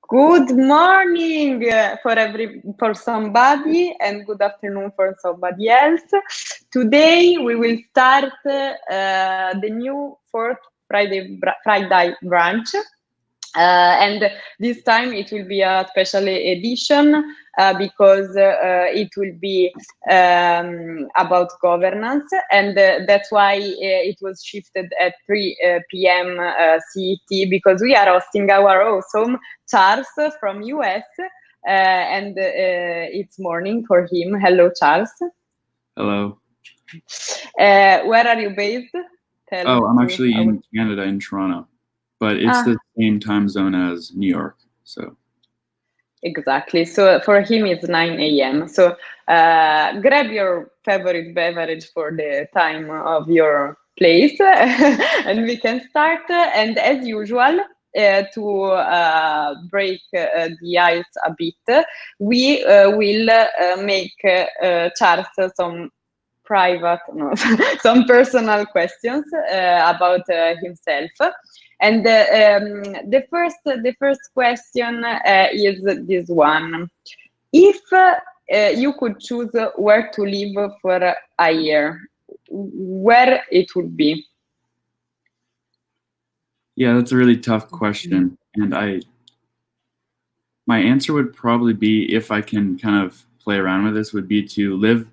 Good morning for somebody and good afternoon for somebody else. Today we will start the new fourth FriDAI branch. And this time it will be a special edition because it will be about governance, and that's why it was shifted at 3 p.m. CET, because we are hosting our awesome Charles from US, and it's morning for him. Hello, Charles. Hello. Where are you based? I'm actually in Canada, in Toronto. But it's the same time zone as New York, so. Exactly. So for him, it's 9 a.m. So grab your favorite beverage for the time of your place, and we can start. And as usual, to break the ice a bit, we will make Charles some personal questions about himself. And the first question is this one: if you could choose where to live for a year, where it would be? Yeah, that's a really tough question, and my answer would probably be, if I can kind of play around with this, would be to live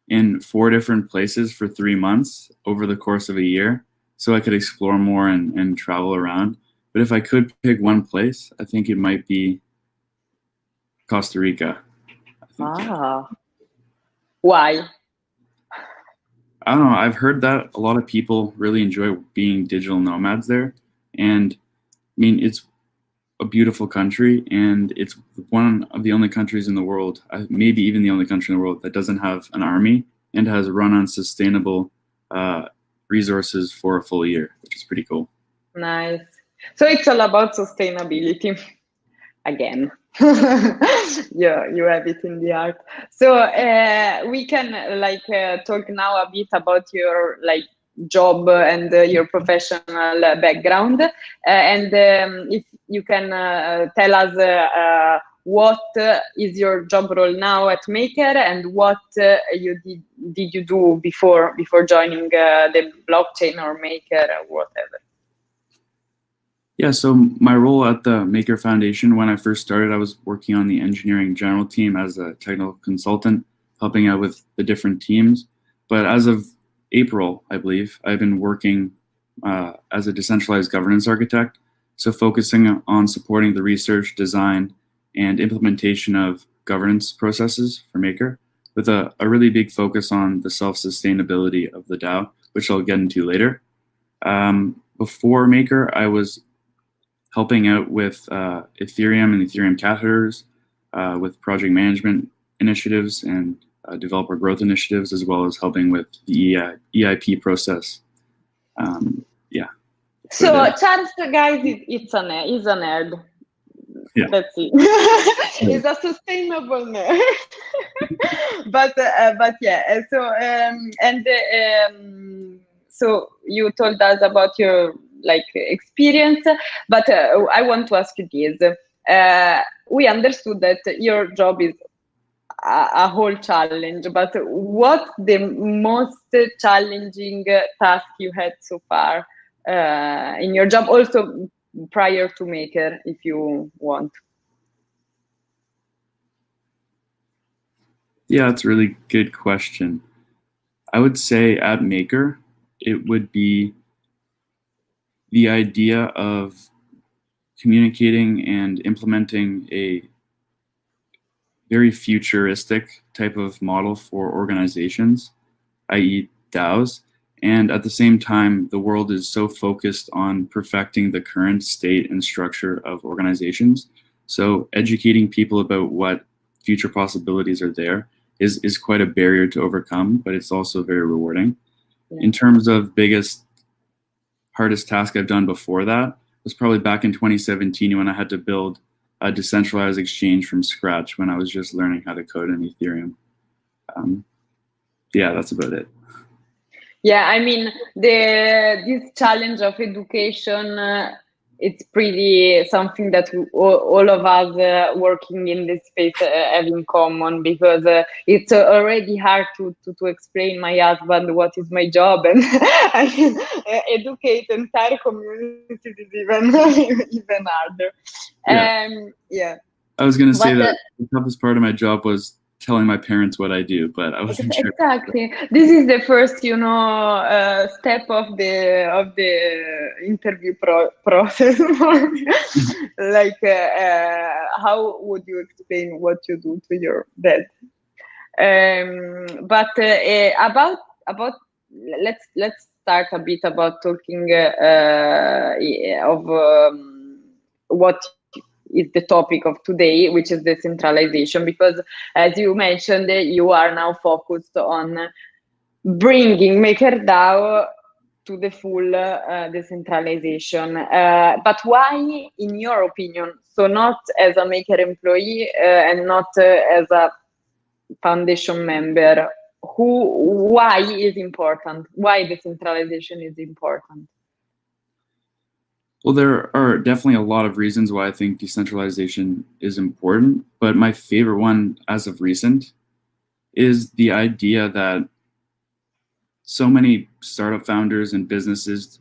in 4 different places for 3 months over the course of a year, so I could explore more and travel around. But if I could pick one place, I think it might be Costa Rica. Why? I don't know. I've heard that a lot of people really enjoy being digital nomads there. And I mean, it's a beautiful country, and it's one of the only countries in the world, maybe even the only country in the world, that doesn't have an army and has run on sustainable resources for a full year, which is pretty cool. Nice. So it's all about sustainability again. Yeah, you have it in the art. So we can talk now a bit about your job and your professional background, and if you can tell us what is your job role now at Maker, and what did you do before joining the blockchain or Maker or whatever? Yeah, so my role at the Maker Foundation, when I first started, I was working on the engineering general team as a technical consultant, helping out with the different teams. But as of April, I believe, I've been working as a decentralized governance architect, so focusing on supporting the research, design, and implementation of governance processes for Maker, with a really big focus on the self-sustainability of the DAO, which I'll get into later. Before Maker, I was helping out with Ethereum and Ethereum cat herders, with project management initiatives and developer growth initiatives, as well as helping with the EIP process. Yeah. So Charles, guys, he's a nerd. Yeah. Let's see. He's a sustainable nerd. but yeah. So you told us about your experience, but I want to ask you this. We understood that your job is a whole challenge, but what's the most challenging task you had so far in your job, also prior to Maker, if you want? Yeah, that's a really good question. I would say at Maker, it would be the idea of communicating and implementing a very futuristic type of model for organizations, i.e. DAOs. And at the same time, the world is so focused on perfecting the current state and structure of organizations. So educating people about what future possibilities are there is quite a barrier to overcome, but it's also very rewarding. Yeah. In terms of hardest task I've done before that was probably back in 2017, when I had to build a decentralized exchange from scratch when I was just learning how to code in Ethereum. Yeah, that's about it. Yeah, I mean, this challenge of education it's pretty something that all of us working in this space have in common, because it's already hard to explain my husband what is my job, and I mean, educate entire communities is even even harder. Yeah. Yeah. I was going to say that the toughest part of my job was telling my parents what I do, but I wasn't sure. Exactly. This is the first, step of the interview process for me. Like, how would you explain what you do to your dad? But about let's start a bit about talking of what is the topic of today, which is decentralization, because as you mentioned, you are now focused on bringing MakerDAO to the full decentralization. But why, in your opinion, so not as a Maker employee and not as a foundation member, why is important? Why decentralization is important? Well, there are definitely a lot of reasons why I think decentralization is important, but my favorite one as of recent is the idea that so many startup founders and businesses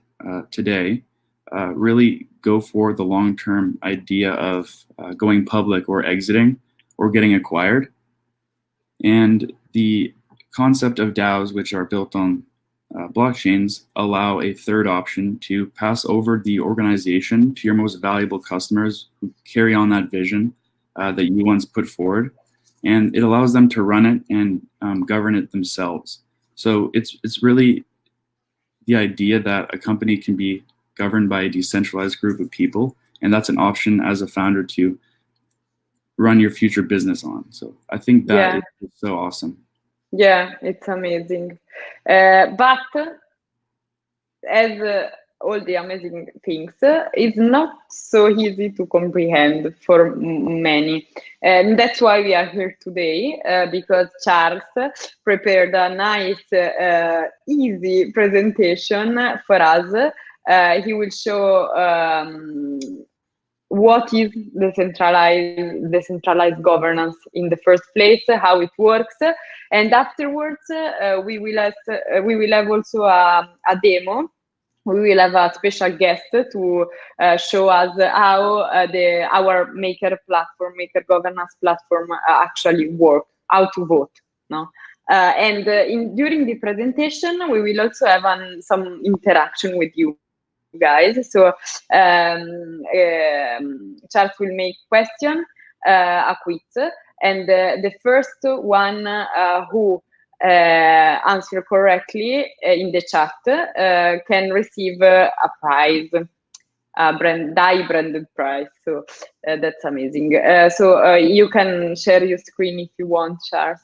today really go for the long-term idea of going public or exiting or getting acquired. And the concept of DAOs, which are built on blockchains, allow a third option to pass over the organization to your most valuable customers who carry on that vision that you once put forward. And it allows them to run it and govern it themselves. So it's really the idea that a company can be governed by a decentralized group of people, and that's an option as a founder to run your future business on. So I think that is so awesome. Yeah, it's amazing. But as all the amazing things, it's not so easy to comprehend for many. And that's why we are here today, because Charles prepared a nice, easy presentation for us. He will show what is decentralized governance in the first place, how it works, and afterwards we will have also a demo. We will have a special guest to show us how our Maker platform, Maker governance platform, actually work, how to vote. No, and during the presentation, we will also have some interaction with you guys. So Charles will make question, a quiz, and the first one who answer correctly in the chat can receive a prize, a BriDAI branded prize. So that's amazing. So you can share your screen if you want, Charles.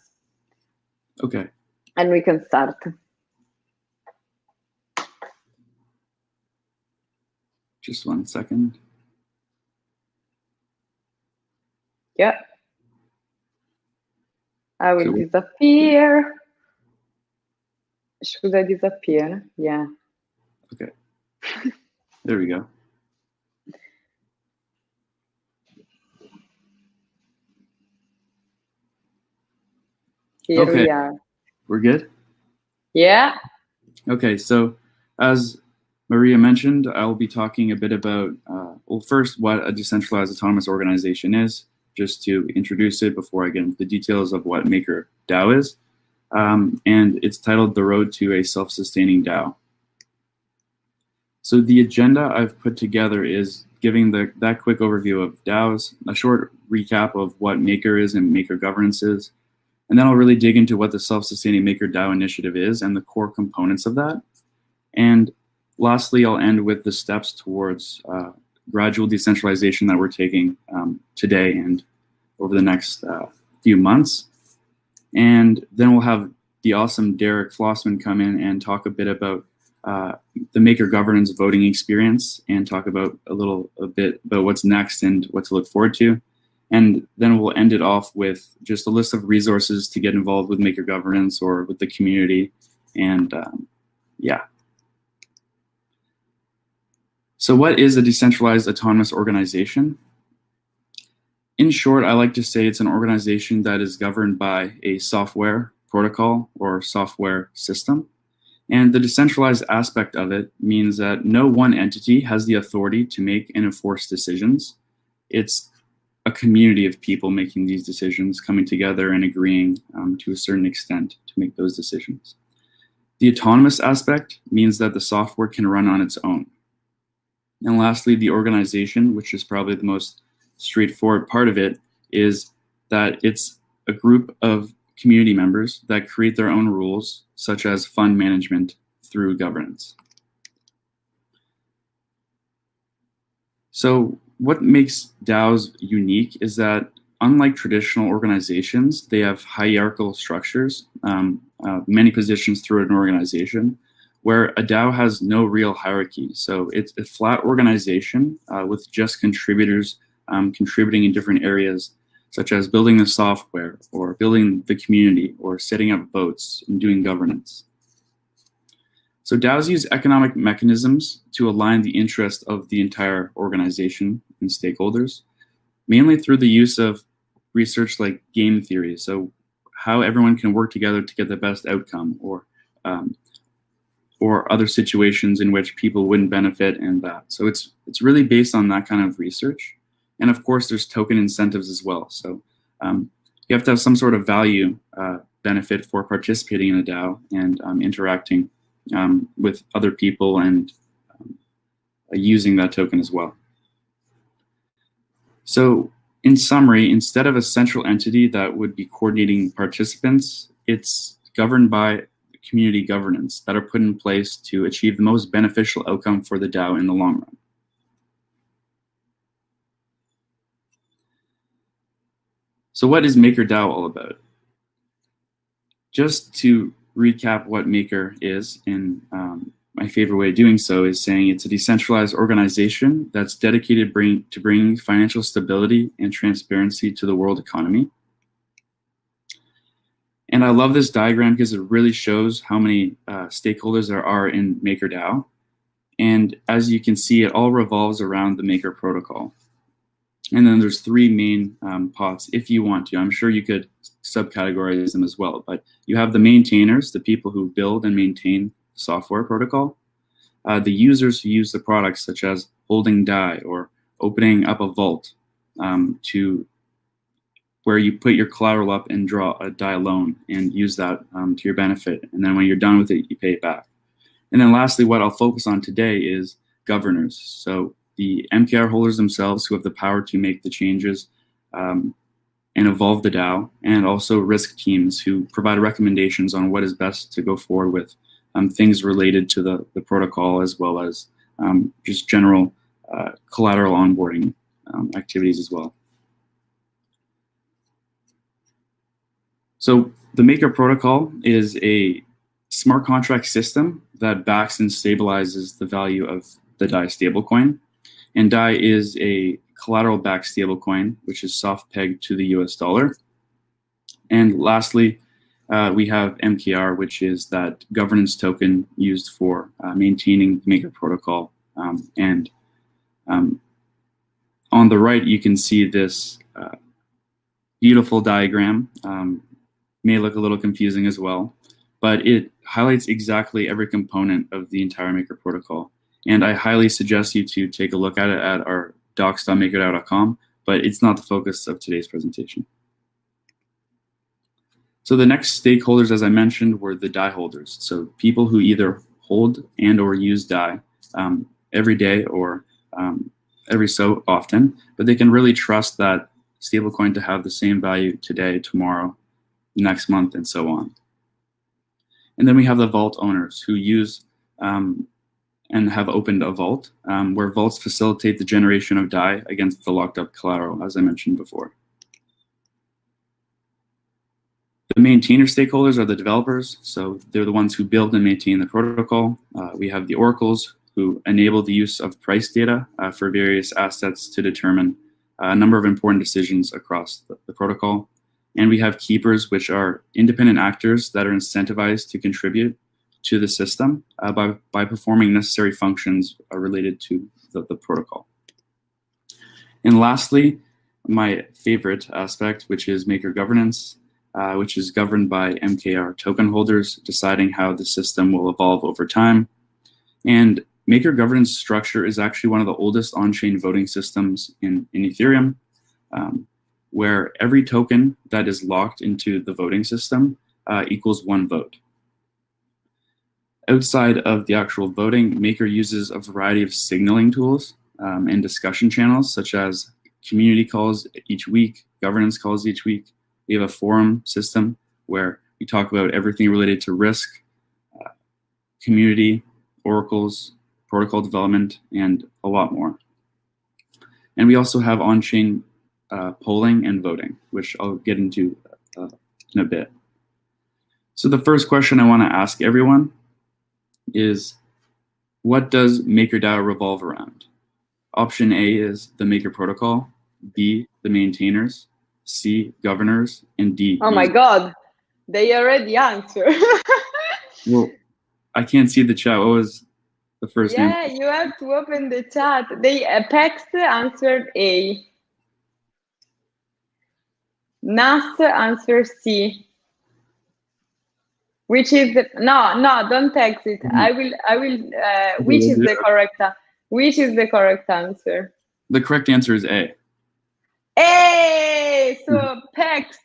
Okay. And we can start. Just 1 second. Yeah. I will disappear. Should I disappear? Yeah. Okay. There we go. Here we are. We're good? Yeah. Okay, so as Maria mentioned, I'll be talking a bit about, well, first, what a decentralized autonomous organization is, just to introduce it before I get into the details of what MakerDAO is. And it's titled The Road to a Self-Sustaining DAO. So the agenda I've put together is giving that quick overview of DAOs, a short recap of what Maker is and Maker governance is, and then I'll really dig into what the self-sustaining MakerDAO initiative is and the core components of that. And lastly, I'll end with the steps towards gradual decentralization that we're taking today and over the next few months. And then we'll have the awesome Derek Flossman come in and talk a bit about the Maker governance voting experience and talk about a bit about what's next and what to look forward to. And then we'll end it off with just a list of resources to get involved with Maker governance or with the community. And yeah. So what is a decentralized autonomous organization? In short, I like to say it's an organization that is governed by a software protocol or software system. And the decentralized aspect of it means that no one entity has the authority to make and enforce decisions. It's a community of people making these decisions, coming together and agreeing to a certain extent to make those decisions. The autonomous aspect means that the software can run on its own. And lastly, the organization, which is probably the most straightforward part of it, is that it's a group of community members that create their own rules, such as fund management through governance. So what makes DAOs unique is that unlike traditional organizations, they have hierarchical structures, many positions through an organization, where a DAO has no real hierarchy. So it's a flat organization with just contributors contributing in different areas, such as building the software or building the community or setting up votes and doing governance. So DAOs use economic mechanisms to align the interest of the entire organization and stakeholders, mainly through the use of research like game theory. So how everyone can work together to get the best outcome, or other situations in which people wouldn't benefit and that. So it's really based on that kind of research. And of course, there's token incentives as well. So you have to have some sort of value benefit for participating in a DAO and interacting with other people and using that token as well. So in summary, instead of a central entity that would be coordinating participants, it's governed by community governance that are put in place to achieve the most beneficial outcome for the DAO in the long run. So what is MakerDAO all about? Just to recap what Maker is, in my favorite way of doing so is saying it's a decentralized organization that's dedicated to bringing financial stability and transparency to the world economy. And I love this diagram because it really shows how many stakeholders there are in MakerDAO. And as you can see, it all revolves around the Maker protocol. And then there's three main pots if you want to. I'm sure you could subcategorize them as well. But you have the maintainers, the people who build and maintain the software protocol. The users who use the products, such as holding DAI or opening up a vault to where you put your collateral up and draw a DAI loan and use that to your benefit. And then when you're done with it, you pay it back. And then lastly, what I'll focus on today is governors. So the MKR holders themselves who have the power to make the changes and evolve the DAO, and also risk teams who provide recommendations on what is best to go forward with, things related to the protocol, as well as just general collateral onboarding activities as well. So the Maker protocol is a smart contract system that backs and stabilizes the value of the DAI stablecoin. And DAI is a collateral-backed stablecoin, which is soft pegged to the US dollar. And lastly, we have MKR, which is that governance token used for maintaining the Maker protocol. And on the right, you can see this beautiful diagram. May look a little confusing as well, but it highlights exactly every component of the entire Maker protocol. And I highly suggest you to take a look at it at our docs.makerdao.com, but it's not the focus of today's presentation. So the next stakeholders, as I mentioned, were the DAI holders. So people who either hold and or use DAI every day or every so often, but they can really trust that stablecoin to have the same value today, tomorrow, next month, and so on. And then we have the vault owners who use and have opened a vault, where vaults facilitate the generation of DAI against the locked up collateral, as I mentioned before. The maintainer stakeholders are the developers, so they're the ones who build and maintain the protocol. We have the oracles who enable the use of price data for various assets to determine a number of important decisions across the protocol. And we have keepers, which are independent actors that are incentivized to contribute to the system by performing necessary functions related to the protocol. And lastly, my favorite aspect, which is maker governance, which is governed by MKR token holders deciding how the system will evolve over time. And maker governance structure is actually one of the oldest on-chain voting systems in Ethereum, where every token that is locked into the voting system equals 1 vote. Outside of the actual voting, Maker uses a variety of signaling tools and discussion channels, such as community calls each week, governance calls each week. We have a forum system where we talk about everything related to risk, community, oracles, protocol development, and a lot more. And we also have on-chain polling and voting, which I'll get into in a bit. So the first question I want to ask everyone is, what does MakerDAO revolve around? Option A is the Maker protocol, B, the maintainers, C, governors, and D. Oh my God, they already answered. Well, I can't see the chat. What was the first answer? Yeah, you have to open the chat. They Pex answered A. Nas answered C. Which is the, no, don't text it. I will. Which is the correct answer? The correct answer is A. Hey, so Pex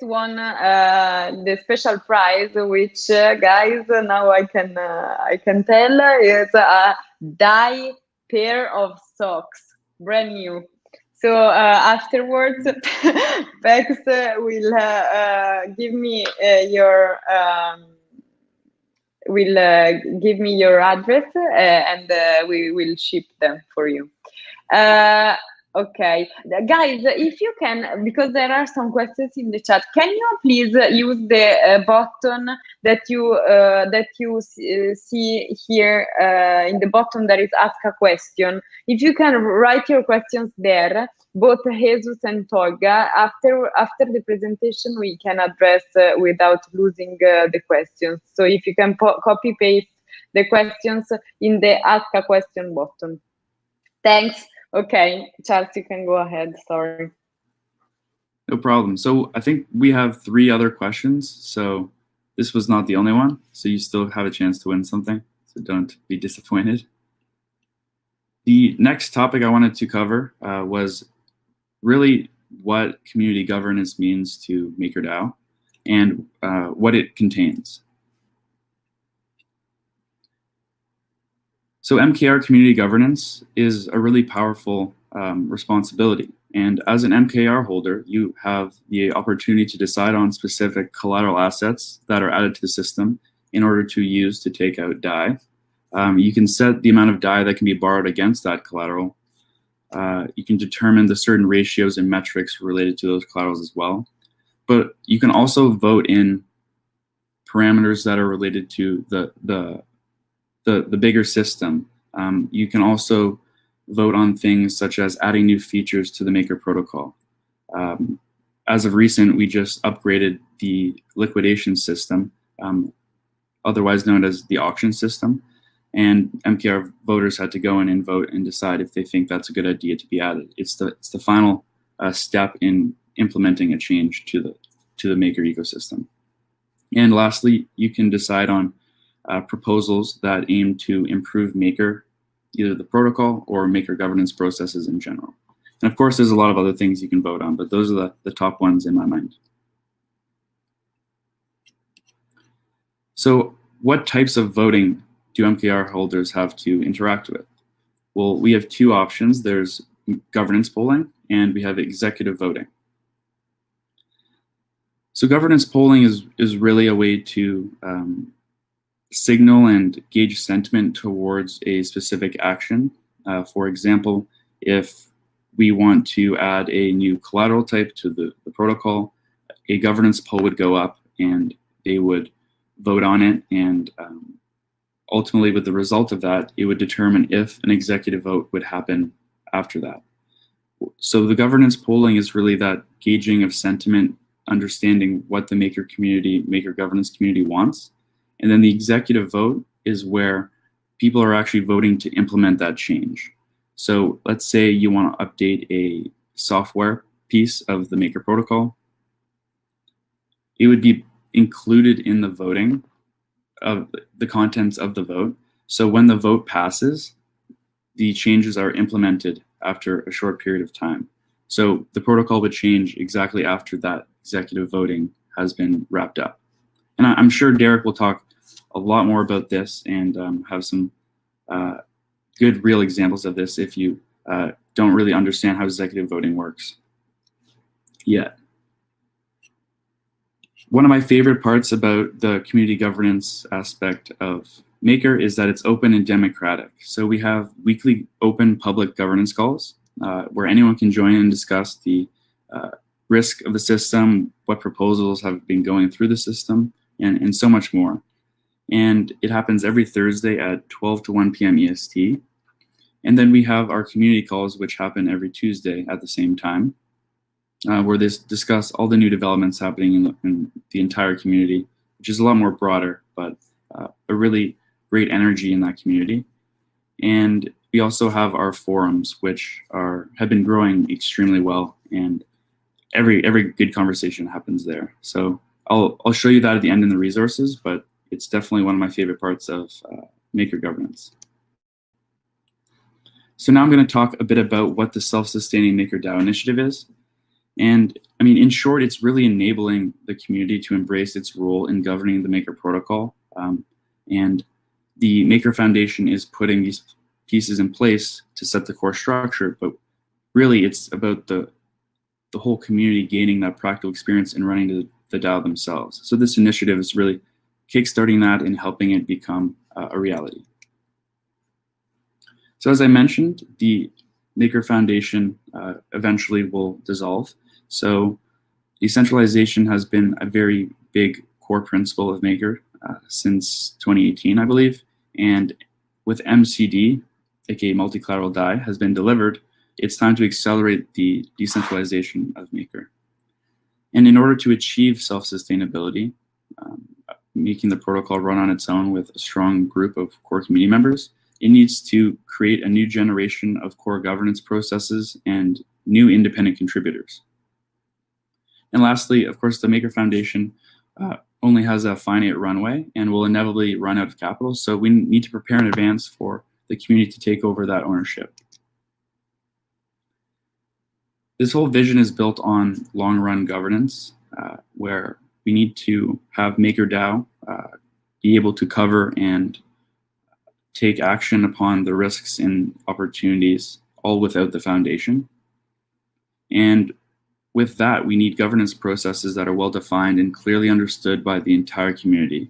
won the special prize, which guys, now I can tell is a DAI pair of socks, brand new. So afterwards, Pex will give me your address, and we will ship them for you. Okay, guys, if you can, because there are some questions in the chat, can you please use the button that you see here in the bottom? There is ask a question. If you can write your questions there, both Jesus and Tolga, after the presentation we can address without losing the questions. So if you can copy paste the questions in the ask a question button. Thanks. Okay, Charles, you can go ahead. Sorry. No problem. So I think we have 3 other questions. So this was not the only one. So you still have a chance to win something. So don't be disappointed. The next topic I wanted to cover was really what community governance means to MakerDAO and what it contains. So MKR community governance is a really powerful responsibility. And as an MKR holder, you have the opportunity to decide on specific collateral assets that are added to the system in order to use to take out DAI. You can set the amount of DAI that can be borrowed against that collateral. You can determine the certain ratios and metrics related to those collaterals as well. But you can also vote in parameters that are related to the bigger system. You can also vote on things such as adding new features to the Maker protocol. As of recent, we just upgraded the liquidation system, otherwise known as the auction system. And MKR voters had to go in and vote and decide if they think that's a good idea to be added. It's the final step in implementing a change to the Maker ecosystem. And lastly, you can decide on proposals that aim to improve Maker, either the protocol or Maker governance processes in general. And of course, there's a lot of other things you can vote on, but those are the top ones in my mind. So what types of voting do MKR holders have to interact with? Well, we have 2 options. There's governance polling and we have executive voting. So governance polling is really a way to signal and gauge sentiment towards a specific action. For example, if we want to add a new collateral type to the protocol, a governance poll would go up and they would vote on it, and ultimately with the result of that, it would determine if an executive vote would happen after that. So the governance polling is really that gauging of sentiment understanding what the Maker governance community wants. And then the executive vote is where people are actually voting to implement that change. So let's say you want to update a software piece of the Maker protocol. It would be included in the voting of the contents of the vote. So when the vote passes, the changes are implemented after a short period of time. So the protocol would change exactly after that executive voting has been wrapped up. And I'm sure Derek will talk a lot more about this and have some good real examples of this if you don't really understand how executive voting works yet. One of my favorite parts about the community governance aspect of Maker is that it's open and democratic. So we have weekly open public governance calls where anyone can join and discuss the risk of the system, what proposals have been going through the system, and so much more. And it happens every Thursday at 12 to 1 p.m. EST. And then we have our community calls, which happen every Tuesday at the same time, where they discuss all the new developments happening in the entire community, which is a lot more broader, but a really great energy in that community. And we also have our forums, which have been growing extremely well, and every good conversation happens there. So I'll show you that at the end in the resources, but it's definitely one of my favorite parts of Maker governance. So now I'm going to talk a bit about what the self-sustaining MakerDAO initiative is. And I mean, in short, it's really enabling the community to embrace its role in governing the Maker protocol. And the Maker Foundation is putting these pieces in place to set the core structure, but really it's about the whole community gaining that practical experience in running the DAO themselves. So this initiative is really kickstarting that and helping it become a reality. So as I mentioned, the Maker Foundation eventually will dissolve. So decentralization has been a very big core principle of Maker since 2018, I believe. And with MCD, aka multi-collateral DAI, has been delivered, it's time to accelerate the decentralization of Maker. And in order to achieve self-sustainability, making the protocol run on its own with a strong group of core community members, it needs to create a new generation of core governance processes and new independent contributors. And lastly, of course, the Maker Foundation only has a finite runway and will inevitably run out of capital. So we need to prepare in advance for the community to take over that ownership. This whole vision is built on long-run governance, where we need to have MakerDAO be able to cover and take action upon the risks and opportunities, all without the foundation. And with that, we need governance processes that are well-defined and clearly understood by the entire community,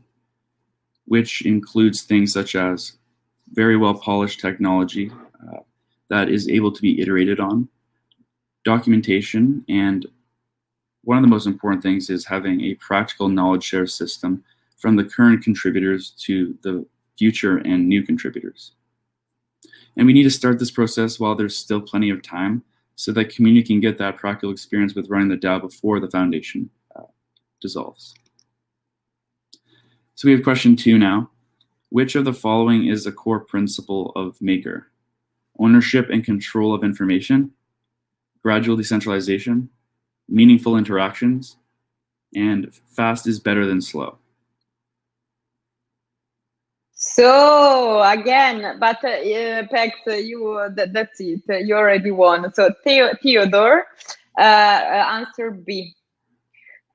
which includes things such as very well-polished technology that is able to be iterated on, documentation, and one of the most important things is having a practical knowledge share system from the current contributors to the future and new contributors. And we need to start this process while there's still plenty of time so that community can get that practical experience with running the DAO before the foundation dissolves. So we have question 2 now. Which of the following is a core principle of Maker? Ownership and control of information, gradual decentralization, meaningful interactions, and fast is better than slow. So again, but Pex, that's it. You already won. So Theodore answer B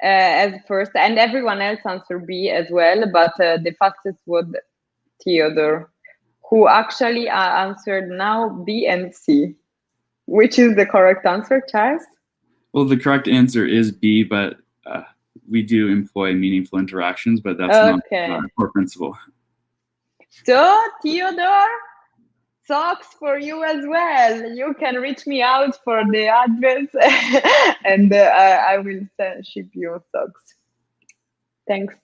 as first, and everyone else answer B as well. But the fastest was Theodore, who actually answered now B and C. Which is the correct answer, Charles? Well, the correct answer is B, but we do employ meaningful interactions, but that's not a core principle. So, Theodore, socks for you as well. You can reach me out for the address and I will ship you socks. Thanks.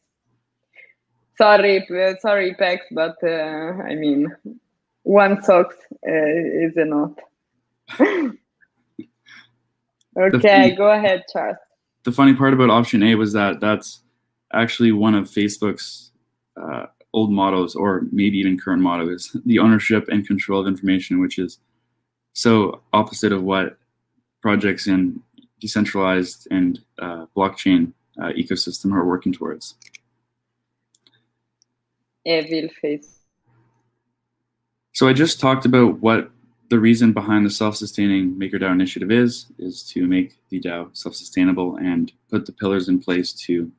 Sorry, Pex, but I mean, one socks is enough. Okay, go ahead, Charles. the funny part about option A was that that's actually one of Facebook's old mottos, or maybe even current motto, is the ownership and control of information, which is so opposite of what projects in decentralized and blockchain ecosystem are working towards. Evil face. So I just talked about what the reason behind the self-sustaining MakerDAO initiative is to make the DAO self-sustainable and put the pillars in place to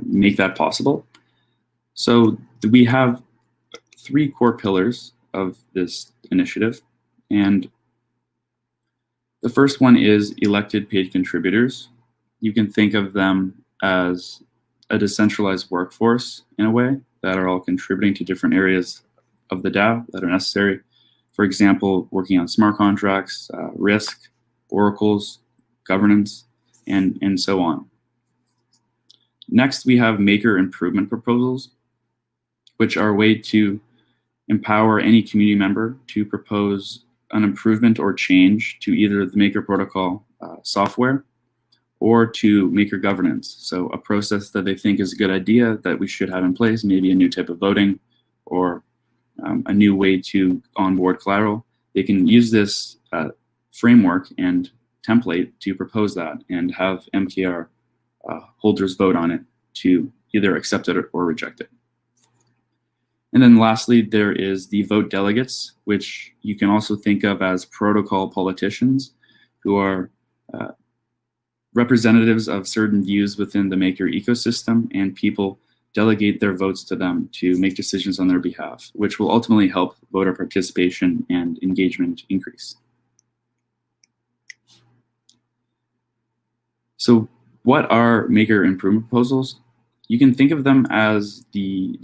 make that possible. So we have 3 core pillars of this initiative, and the first one is elected paid contributors. You can think of them as a decentralized workforce in a way that are all contributing to different areas of the DAO that are necessary. For example, working on smart contracts, risk, oracles, governance, and so on. Next, we have Maker Improvement Proposals, which are a way to empower any community member to propose an improvement or change to either the Maker protocol software or to Maker governance. So a process that they think is a good idea that we should have in place, maybe a new type of voting or a new way to onboard collateral. They can use this framework and template to propose that and have MKR holders vote on it to either accept it or reject it. And then lastly, there is the vote delegates, which you can also think of as protocol politicians who are representatives of certain views within the Maker ecosystem, and people delegate their votes to them to make decisions on their behalf, which will ultimately help voter participation and engagement increase. So what are Maker Improvement Proposals? You can think of them as the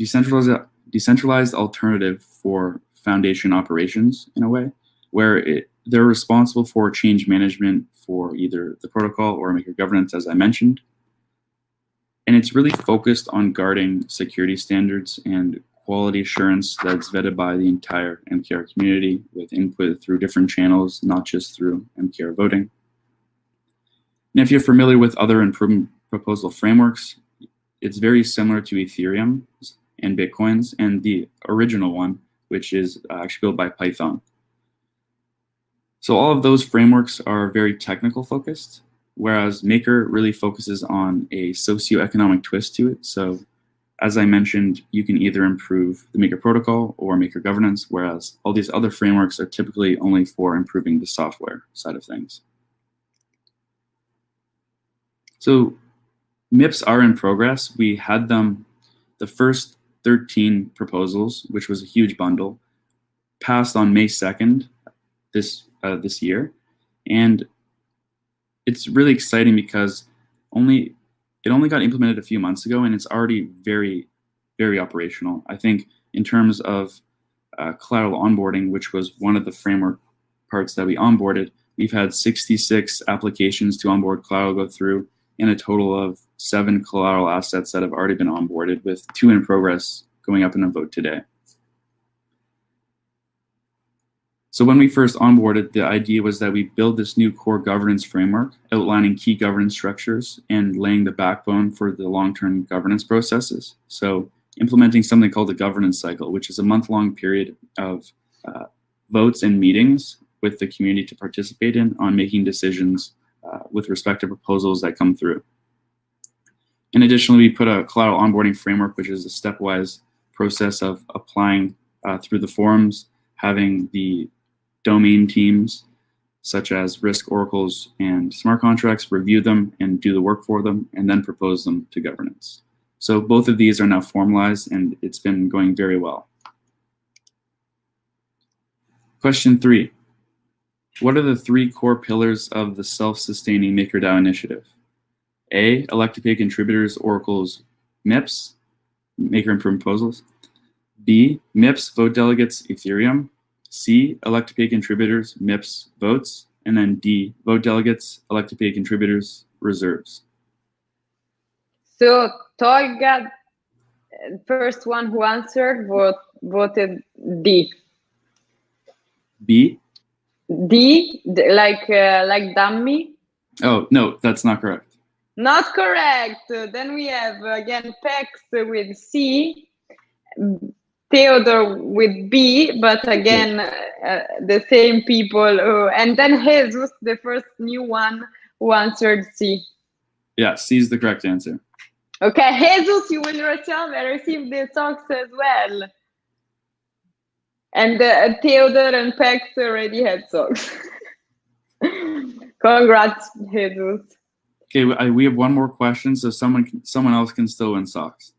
decentralized alternative for foundation operations in a way, where they're responsible for change management for either the protocol or Maker governance, as I mentioned. And it's really focused on guarding security standards and quality assurance that's vetted by the entire MKR community with input through different channels, not just through MKR voting. And if you're familiar with other improvement proposal frameworks, it's very similar to Ethereum and Bitcoin's and the original one, which is actually built by Python. So all of those frameworks are very technical focused, whereas Maker really focuses on a socioeconomic twist to it. So as I mentioned, you can either improve the Maker protocol or Maker governance, whereas all these other frameworks are typically only for improving the software side of things. So MIPs are in progress. We had them, the first 13 proposals, which was a huge bundle, passed on May 2nd this year. And it's really exciting because it only got implemented a few months ago, and it's already very, very operational. I think in terms of collateral onboarding, which was one of the framework parts that we onboarded, we've had 66 applications to onboard collateral go through, and a total of 7 collateral assets that have already been onboarded, with 2 in progress going up in a vote today. So when we first onboarded, the idea was that we build this new core governance framework, outlining key governance structures and laying the backbone for the long-term governance processes. So implementing something called the governance cycle, which is a month-long period of votes and meetings with the community to participate in on making decisions with respect to proposals that come through. And additionally, we put a collateral onboarding framework, which is a stepwise process of applying through the forums, having the domain teams, such as risk, oracles, and smart contracts, review them and do the work for them, and then propose them to governance. So both of these are now formalized, and it's been going very well. Question 3. What are the 3 core pillars of the self-sustaining MakerDAO initiative? A, elected paid contributors, oracles, MIPs, Maker Improvement Proposals. B, MIPs, vote delegates, Ethereum. C, elected paid contributors, MIPs, votes. And then D, vote delegates, elected paid contributors, reserves. So Tolga, first one who answered, voted D. B? D, like dummy? Oh, no, that's not correct. Not correct. Then we have again Pex with C, Theodore with B, but again the same people. And then Jesus, the first new one, who answered C. Yeah, C is the correct answer. Okay, Jesus, you will receive the socks as well. And Theodore and Pex already had socks. Congrats, Jesus. Okay, we have one more question, so someone else can still win socks.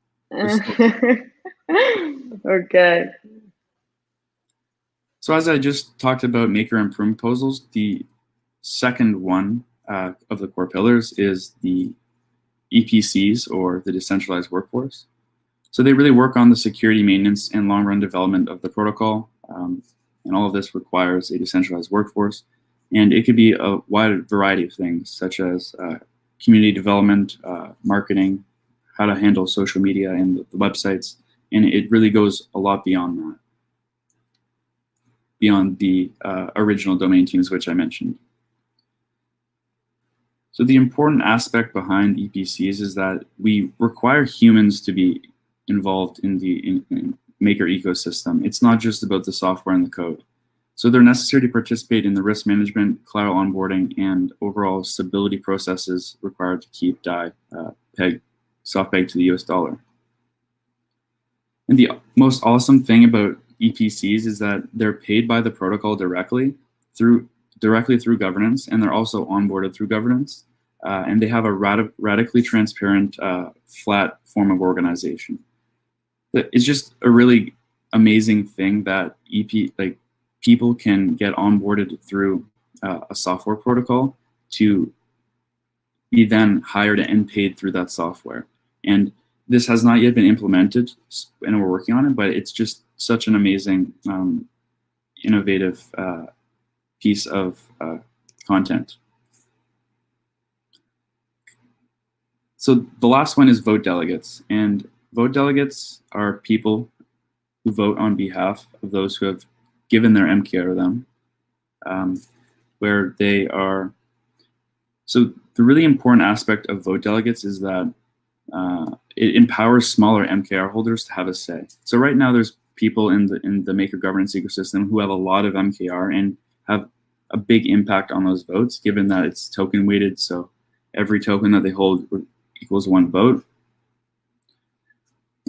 Okay. So as I just talked about Maker Improvement Proposals, the second one of the core pillars is the EPCs, or the Decentralized Workforce. So they really work on the security, maintenance, and long-run development of the protocol, and all of this requires a decentralized workforce. And it could be a wide variety of things, such as community development, marketing, how to handle social media and the websites. And it really goes a lot beyond that, beyond the original domain teams, which I mentioned. So the important aspect behind EPCs is that we require humans to be involved in the Maker ecosystem. It's not just about the software and the code. So they're necessary to participate in the risk management, collateral onboarding, and overall stability processes required to keep DAI soft pegged to the US dollar. And the most awesome thing about EPCs is that they're paid by the protocol directly through governance, and they're also onboarded through governance. And they have a radically transparent, flat form of organization. It's just a really amazing thing that people can get onboarded through a software protocol to be then hired and paid through that software. And this has not yet been implemented, and we're working on it, but it's just such an amazing, innovative piece of content. So the last one is vote delegates. And vote delegates are people who vote on behalf of those who have given their MKR to them, where they are. So the really important aspect of vote delegates is that it empowers smaller MKR holders to have a say. So right now there's people in the Maker governance ecosystem who have a lot of MKR and have a big impact on those votes, given that it's token weighted. So every token that they hold equals one vote.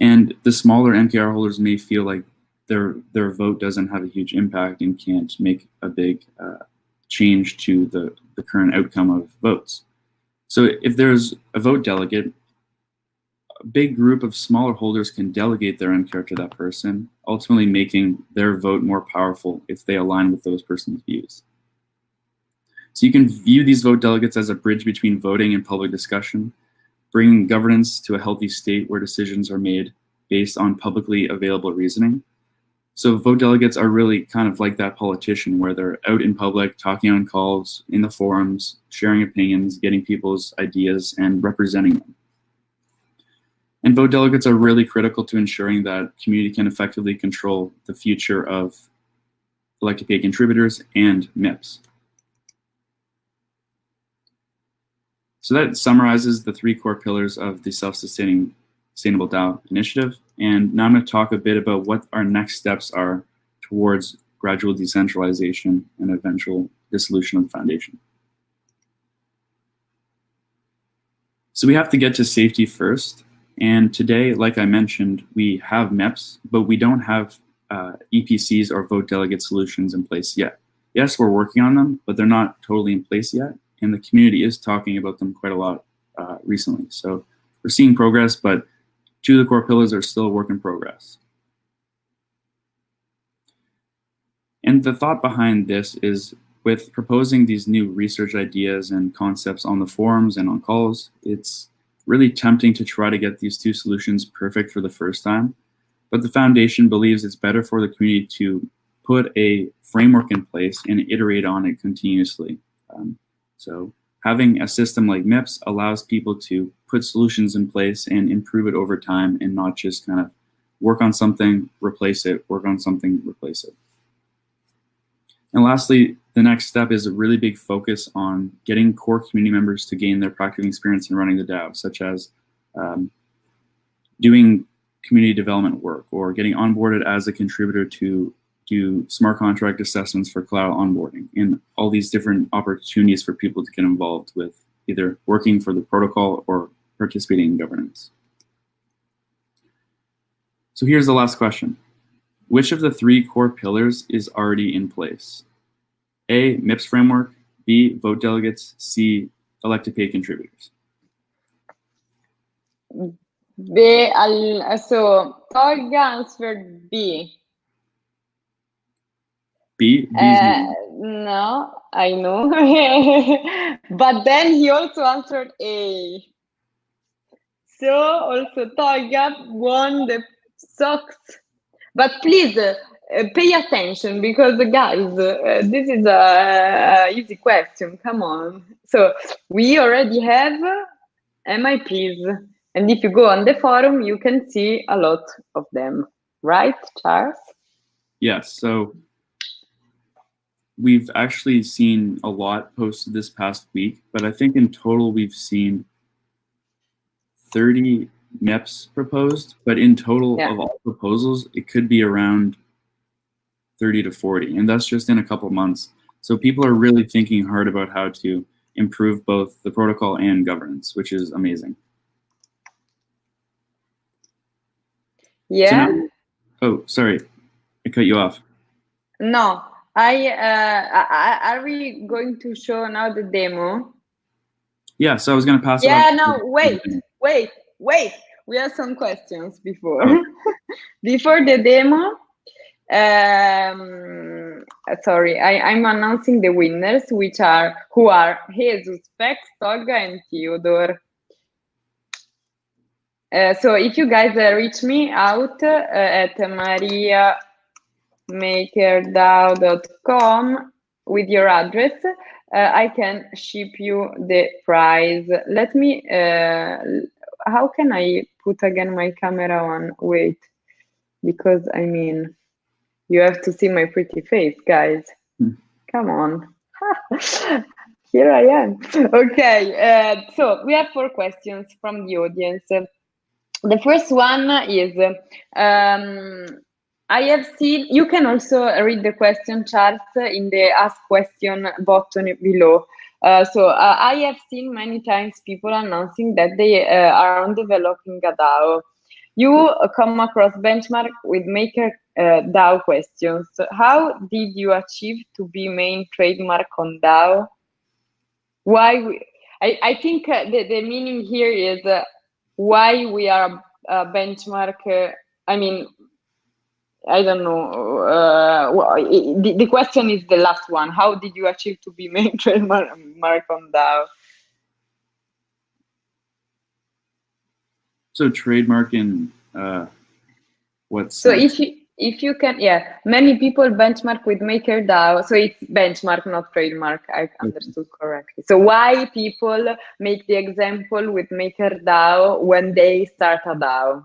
And the smaller MKR holders may feel like their vote doesn't have a huge impact and can't make a big change to the current outcome of votes. So if there's a vote delegate, a big group of smaller holders can delegate their MKR to that person, ultimately making their vote more powerful if they align with those person's views. So you can view these vote delegates as a bridge between voting and public discussion, bringing governance to a healthy state where decisions are made based on publicly available reasoning. So vote delegates are really kind of like that politician, where they're out in public, talking on calls, in the forums, sharing opinions, getting people's ideas, and representing them. And vote delegates are really critical to ensuring that community can effectively control the future of elected paid contributors and MIPs. So that summarizes the 3 core pillars of the self-sustaining sustainable DAO initiative. And now I'm going to talk a bit about what our next steps are towards gradual decentralization and eventual dissolution of the foundation. So we have to get to safety first. And today, like I mentioned, we have MIPs, but we don't have EPCs or vote delegate solutions in place yet. Yes, we're working on them, but they're not totally in place yet. And the community is talking about them quite a lot recently. So we're seeing progress, but 2 of the core pillars are still a work in progress. And the thought behind this is, with proposing these new research ideas and concepts on the forums and on calls, it's really tempting to try to get these 2 solutions perfect for the first time. But the foundation believes it's better for the community to put a framework in place and iterate on it continuously. So having a system like MIPS allows people to put solutions in place and improve it over time, and not just kind of work on something, replace it, work on something, replace it. And lastly, the the next step is a really big focus on getting core community members to gain their practical experience in running the DAO, such as doing community development work or getting onboarded as a contributor to do smart contract assessments for collateral onboarding, and all these different opportunities for people to get involved with either working for the protocol or participating in governance. So here's the last question. Which of the 3 core pillars is already in place? A, MIPs Framework, B, vote delegates, C, elected paid contributors. So Tog answered B. B? No, I know. But then he also answered A. So also Toga won the socks. But please pay attention, because guys, this is a easy question. Come on. So we already have MIPs, and if you go on the forum, you can see a lot of them, right, Charles? Yes. So we've actually seen a lot posted this past week, but I think in total we've seen 30 MIPs proposed, but in total of all proposals, it could be around 30 to 40, and that's just in a couple months. So people are really thinking hard about how to improve both the protocol and governance, which is amazing. Yeah. So now, oh, sorry, I cut you off. No, are we going to show now the demo? Yeah, so I was going to pass it on. Yeah, no, wait. We have some questions before. Oh. Before the demo, sorry, I'm announcing the winners, who are Jesus, Pex, Toga, and Theodore. So if you guys reach me out at mariamakedao.com with your address, I can ship you the prize. Let me, how can I put again my camera on? Wait, because I mean, you have to see my pretty face, guys. Come on. Here I am. Okay, so we have 4 questions from the audience. The first one is, I have seen, you can also read the question, Charles, in the Ask Question button below. So I have seen many times people announcing that they are developing a DAO. You come across benchmark with MakerDAO questions. How did you achieve to be main trademark on DAO? Why? I think the meaning here is why we are benchmark. I mean, I don't know. The question is the last one. How did you achieve to be main trademark on DAO? So trademark in what sense? So if you can, yeah, many people benchmark with MakerDAO. So it's benchmark, not trademark. I understood correctly. So why people make the example with MakerDAO when they start a DAO?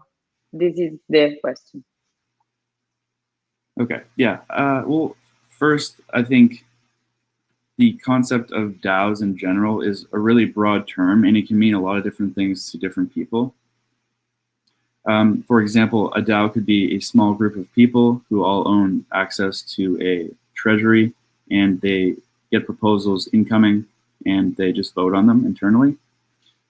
This is the question. Okay, yeah. Well, first, I think the concept of DAOs in general is a really broad term, and it can mean a lot of different things to different people. For example, a DAO could be a small group of people who all own access to a treasury, and they get proposals incoming, and they just vote on them internally.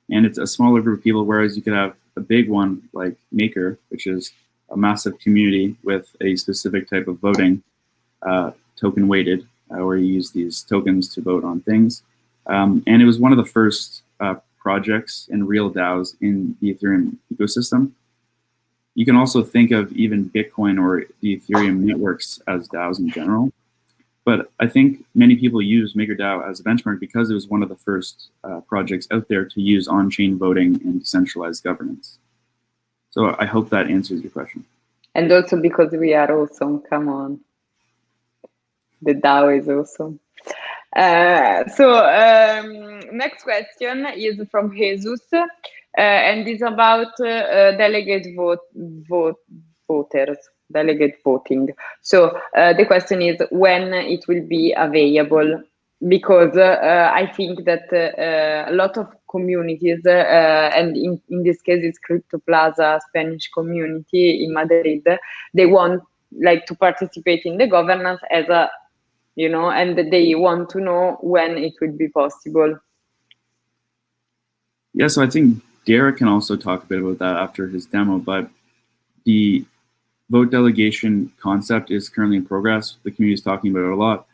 And it's a smaller group of people, whereas you could have a big one like Maker, which is a massive community with a specific type of voting, token weighted, where you use these tokens to vote on things. And it was one of the first projects and real DAOs in the Ethereum ecosystem. You can also think of even Bitcoin or the Ethereum networks as DAOs in general. But I think many people use MakerDAO as a benchmark because it was one of the first projects out there to use on-chain voting and decentralized governance. So I hope that answers your question. And also because we are awesome, come on. The DAO is awesome. Next question is from Jesus, and is about delegate voters. delegate voting. So the question is when it will be available, because I think that a lot of communities, and in this case it's Crypto Plaza Spanish community in Madrid, they want like to participate in the governance as a, you know, and they want to know when it will be possible. Yeah, so I think Derek can also talk a bit about that after his demo, but the vote delegation concept is currently in progress. The community is talking about it a lot.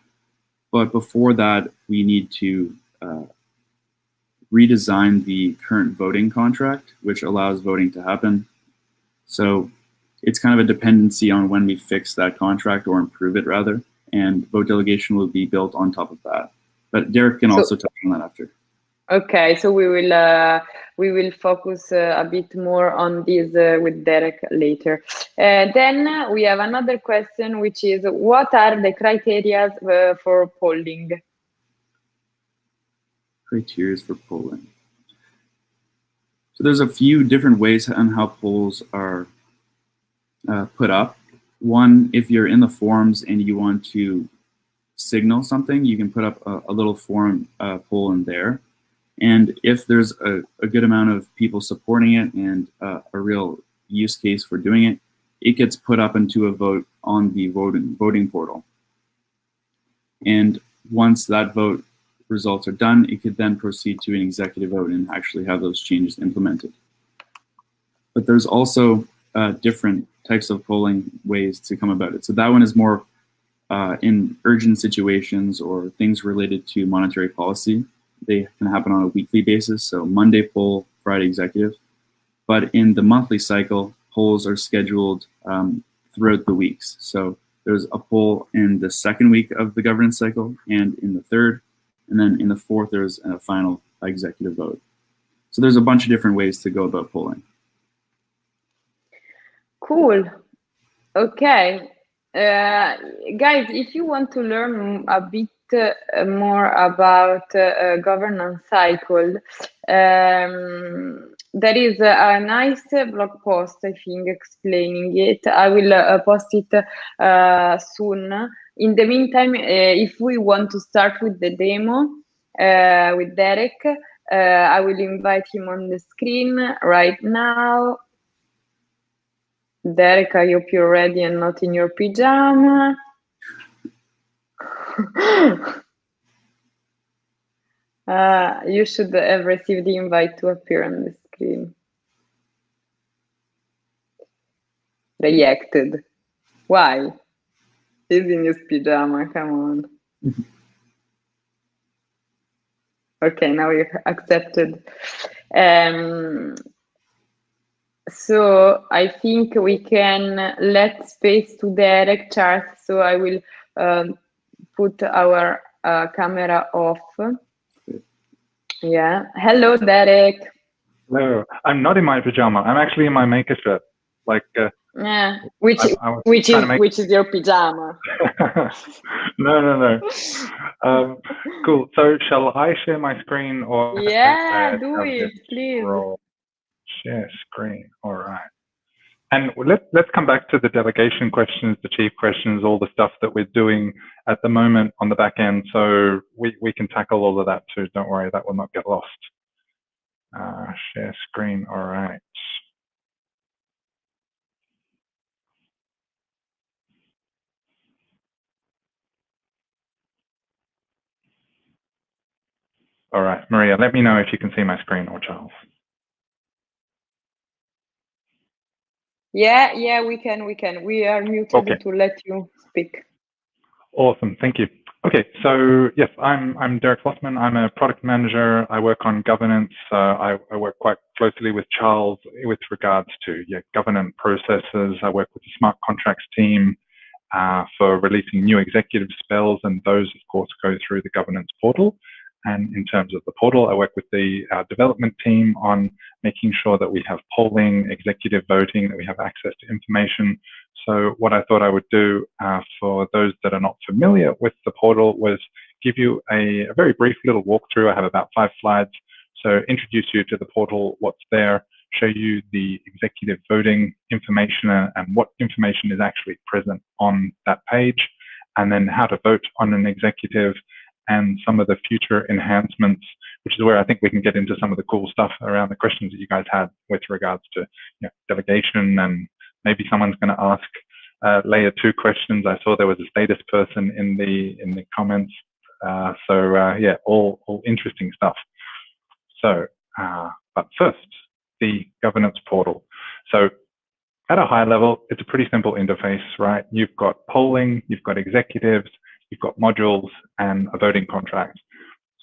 But before that, we need to redesign the current voting contract, which allows voting to happen. So it's kind of a dependency on when we fix that contract or improve it rather, and vote delegation will be built on top of that. But Derek can also touch on that after. Okay, so we will focus a bit more on this with Derek later. Then we have another question, which is, what are the criteria for polling? Criteria for polling. So there's a few different ways on how polls are put up. One, if you're in the forums and you want to signal something, you can put up a little forum poll in there. And if there's a good amount of people supporting it and a real use case for doing it, it gets put up into a vote on the voting portal. And once that vote results are done, it could then proceed to an executive vote and actually have those changes implemented. But there's also different types of polling ways to come about it. So that one is more in urgent situations or things related to monetary policy. They can happen on a weekly basis, so Monday poll, Friday executive. But in the monthly cycle, polls are scheduled throughout the weeks. So there's a poll in the second week of the governance cycle and in the third, and then in the fourth, there's a final executive vote. So there's a bunch of different ways to go about polling. Cool. Okay. Guys, if you want to learn a bit more about governance cycle, there is a nice blog post, I think, explaining it. I will post it soon. In the meantime, if we want to start with the demo with Derek, I will invite him on the screen right now. Derek, I hope you're ready and not in your pajama. You should have received the invite to appear on the screen. Rejected. Why? He's in his pajama, come on. Okay, now you're accepted. So I think we can let space to Derek chart. So I will put our camera off. Yeah. Hello, Derek. Hello. I'm not in my pajama. I'm actually in my Maker shirt. Like. Yeah. Which is your pajama? No. Cool. So shall I share my screen or? Yeah, do it, please. Share screen. All right. And let's come back to the delegation questions, the chief questions, all the stuff that we're doing at the moment on the back end. So we can tackle all of that too. Don't worry, that will not get lost. Share screen. All right. All right, Maria, let me know if you can see my screen, or Charles. Yeah, we can. We are muted to let you speak. Awesome, thank you. Okay, so yes, I'm Derek Flossman. I'm a product manager. I work on governance. I work quite closely with Charles with regards to governance processes. I work with the smart contracts team for releasing new executive spells, and those, of course, go through the governance portal. And in terms of the portal, I work with the development team on making sure that we have polling, executive voting, that we have access to information. So what I thought I would do for those that are not familiar with the portal was give you a very brief little walkthrough. I have about 5 slides. So introduce you to the portal, what's there, show you the executive voting information and what information is actually present on that page, and then how to vote on an executive and some of the future enhancements, which is where I think we can get into some of the cool stuff around the questions that you guys had with regards to delegation, and maybe someone's going to ask layer 2 questions. I saw there was a status person in the comments. Yeah, all interesting stuff. So, but first, the governance portal. So at a high level, it's a pretty simple interface, right? You've got polling, you've got executives, you've got modules, and a voting contract.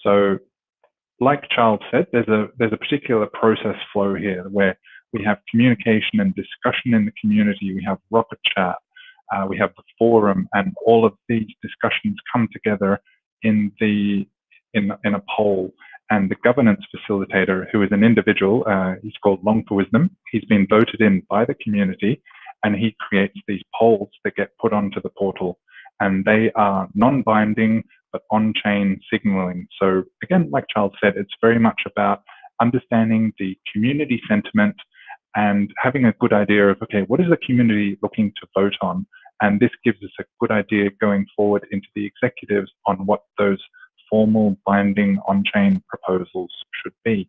So like Charles said, there's a particular process flow here where we have communication and discussion in the community. We have Rocket Chat, we have the forum, and all of these discussions come together in a poll. And the governance facilitator, who is an individual, he's called Long for Wisdom. He's been voted in by the community, and he creates these polls that get put onto the portal. And they are non-binding, but on-chain signaling. So again, like Charles said, it's very much about understanding the community sentiment and having a good idea of, okay, what is the community looking to vote on? And this gives us a good idea going forward into the executives on what those formal binding on-chain proposals should be.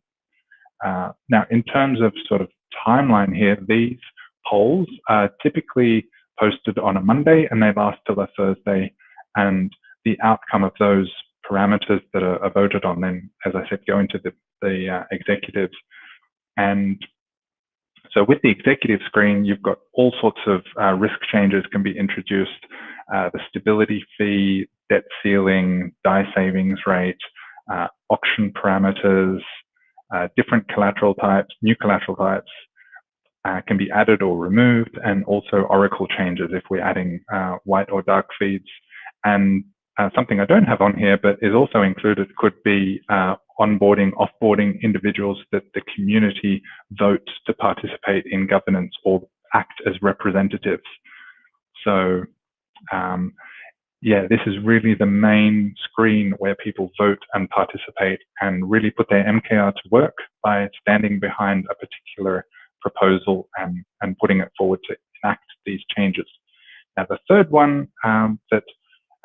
Now, in terms of sort of timeline here, these polls are typically posted on a Monday and they last till a Thursday. And the outcome of those parameters that are voted on then, as I said, go into the executives. And so with the executive screen, you've got all sorts of risk changes can be introduced, the stability fee, debt ceiling, DAI savings rate, auction parameters, different collateral types, new collateral types can be added or removed, and also oracle changes if we're adding white or dark feeds. And something I don't have on here, but is also included, could be onboarding, offboarding individuals that the community votes to participate in governance or act as representatives. So yeah, this is really the main screen where people vote and participate and really put their MKR to work by standing behind a particular proposal and putting it forward to enact these changes. Now, the third one that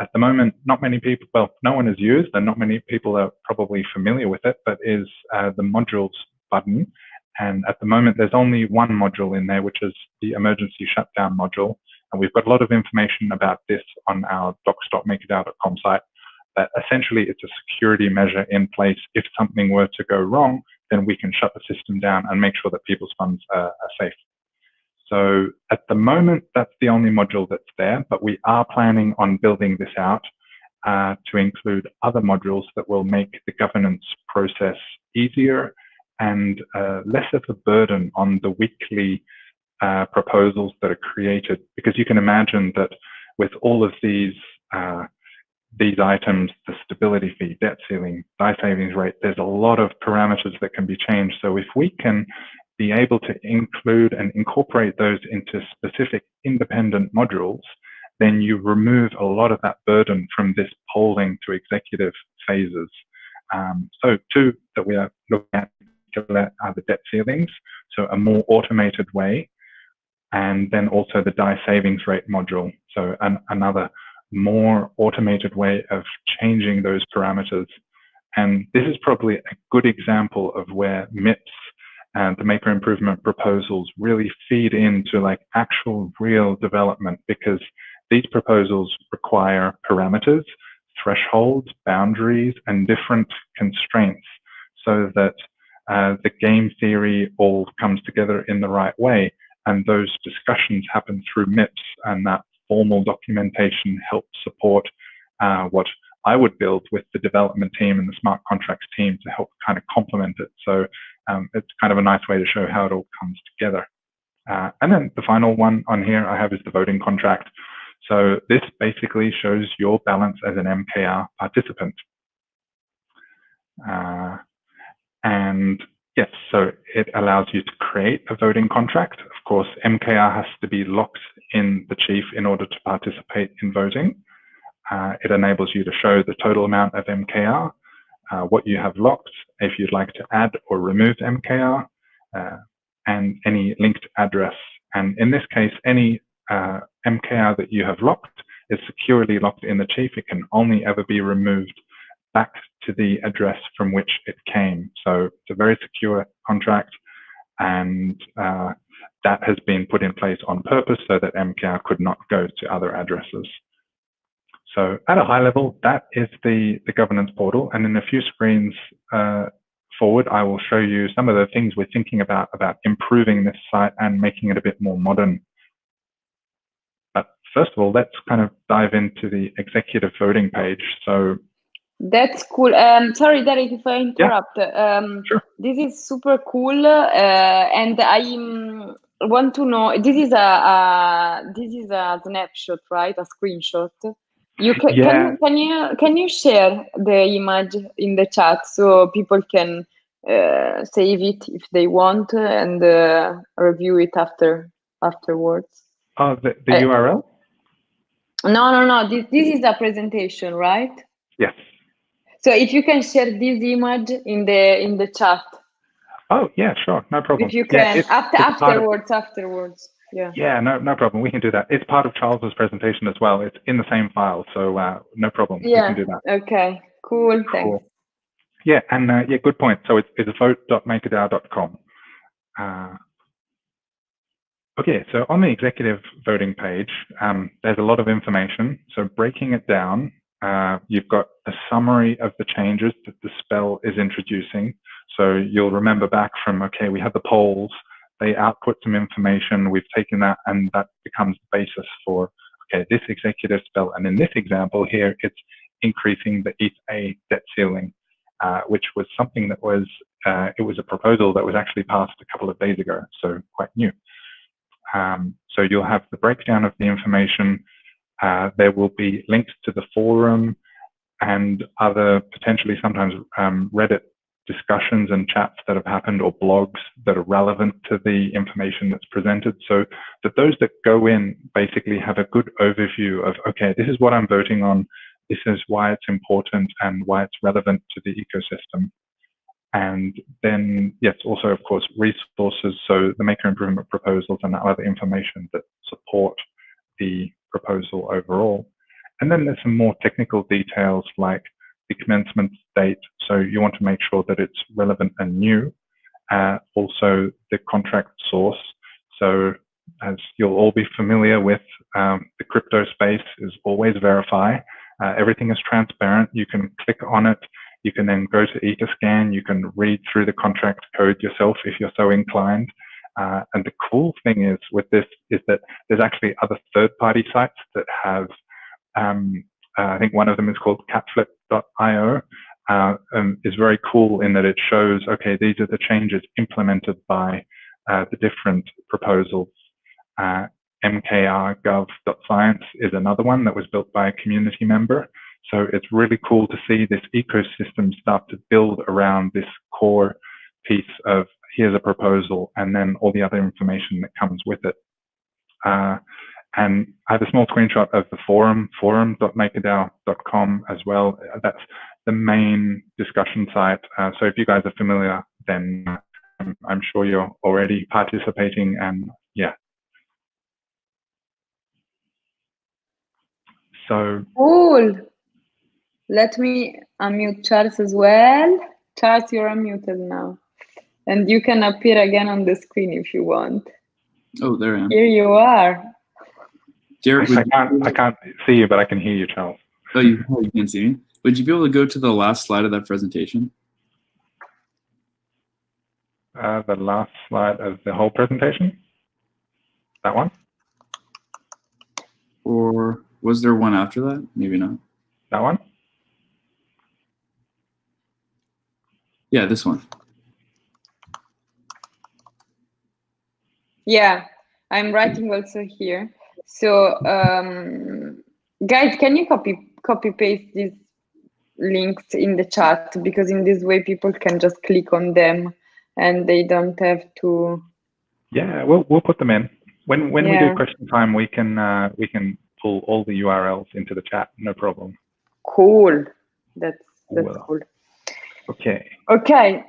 at the moment, not many people, well, no one has used and not many people are probably familiar with it, but is the modules button. And at the moment, there's only one module in there, which is the emergency shutdown module. And we've got a lot of information about this on our docs.makerdao.com site. That essentially it's a security measure in place. If something were to go wrong, then we can shut the system down and make sure that people's funds are safe. So at the moment, that's the only module that's there, but we are planning on building this out to include other modules that will make the governance process easier and less of a burden on the weekly proposals that are created. Because you can imagine that with all of these items, the stability fee, debt ceiling, DAI savings rate, there's a lot of parameters that can be changed. So if we can be able to include and incorporate those into specific independent modules, then you remove a lot of that burden from this polling to executive phases. So two that we are looking at are the debt ceilings, so a more automated way, and then also the DAI savings rate module, so another more automated way of changing those parameters. And this is probably a good example of where MIPs and the Maker Improvement Proposals really feed into like actual real development, because these proposals require parameters, thresholds, boundaries, and different constraints so that the game theory all comes together in the right way. And those discussions happen through MIPs, and that formal documentation helps support what I would build with the development team and the smart contracts team to help kind of complement it. So it's kind of a nice way to show how it all comes together. And then the final one on here I have is the voting contract. So this basically shows your balance as an MKR participant. And yes, so it allows you to create a voting contract. Of course, MKR has to be locked in the chief in order to participate in voting. It enables you to show the total amount of MKR, what you have locked, if you'd like to add or remove MKR, and any linked address. And in this case, any MKR that you have locked is securely locked in the chief. It can only ever be removed back to the address from which it came. So it's a very secure contract, and that has been put in place on purpose so that MKR could not go to other addresses. So at a high level, that is the governance portal. And in a few screens forward, I will show you some of the things we're thinking about improving this site and making it a bit more modern. But first of all, let's kind of dive into the executive voting page. So that's cool. Sorry, Derek, if I interrupt. Yeah. Sure. This is super cool, and I want to know. This is a snapshot, right? A screenshot. You can, yeah. can you share the image in the chat so people can save it if they want and review it afterwards? Oh, the URL? No. This is a presentation, right? Yes. So if you can share this image in the chat. Oh yeah, sure, no problem. If you can, yeah, afterwards. Yeah. Yeah, no problem. We can do that. It's part of Charles's presentation as well. It's in the same file, so no problem. Yeah. We can do that. Okay. Cool. Thanks. Cool. Yeah, and yeah, good point. So it's vote.makerdao.com. Okay, so on the executive voting page, there's a lot of information. So breaking it down, you've got a summary of the changes that the spell is introducing. So you'll remember back from, okay, we had the polls, they output some information, we've taken that, and that becomes the basis for, okay, this executive spell. And in this example here, it's increasing the ETH debt ceiling, which was something that was, it was a proposal that was actually passed a couple of days ago, so quite new. So you'll have the breakdown of the information. There will be links to the forum and other potentially sometimes Reddit discussions and chats that have happened, or blogs that are relevant to the information that's presented, so that those that go in basically have a good overview of, okay, this is what I'm voting on, this is why it's important and why it's relevant to the ecosystem. And then, yes, also, of course, resources, so the Maker Improvement Proposals and other information that support the proposal overall. And then there's some more technical details like the commencement date, so you want to make sure that it's relevant and new. Also, the contract source. So as you'll all be familiar with, the crypto space is always verify. Everything is transparent. You can click on it. You can then go to Etherscan. You can read through the contract code yourself if you're so inclined. And the cool thing is with this is that there's actually other third-party sites that have, I think one of them is called catflip.io, is very cool in that it shows, okay, these are the changes implemented by the different proposals. mkrgov.science is another one that was built by a community member. So it's really cool to see this ecosystem start to build around this core piece of here's a proposal and then all the other information that comes with it. And I have a small screenshot of the forum.makerdao.com as well. That's the main discussion site. So if you guys are familiar, then I'm sure you're already participating, and yeah. So cool. Let me unmute Charles as well. Charles, you're unmuted now. And you can appear again on the screen if you want. Oh, there I am. Here you are. Derek, I can't see you, but I can hear you, Charles. Oh, you can see me? Would you be able to go to the last slide of that presentation? The last slide of the whole presentation? That one? Or was there one after that? Maybe not. That one? Yeah, this one. Yeah, I'm writing also here. So, guys, can you copy paste these links in the chat, because in this way people can just click on them and they don't have to. Yeah, we'll put them in when we do question time. We can pull all the URLs into the chat. No problem. Cool. That's cool. Okay. Okay.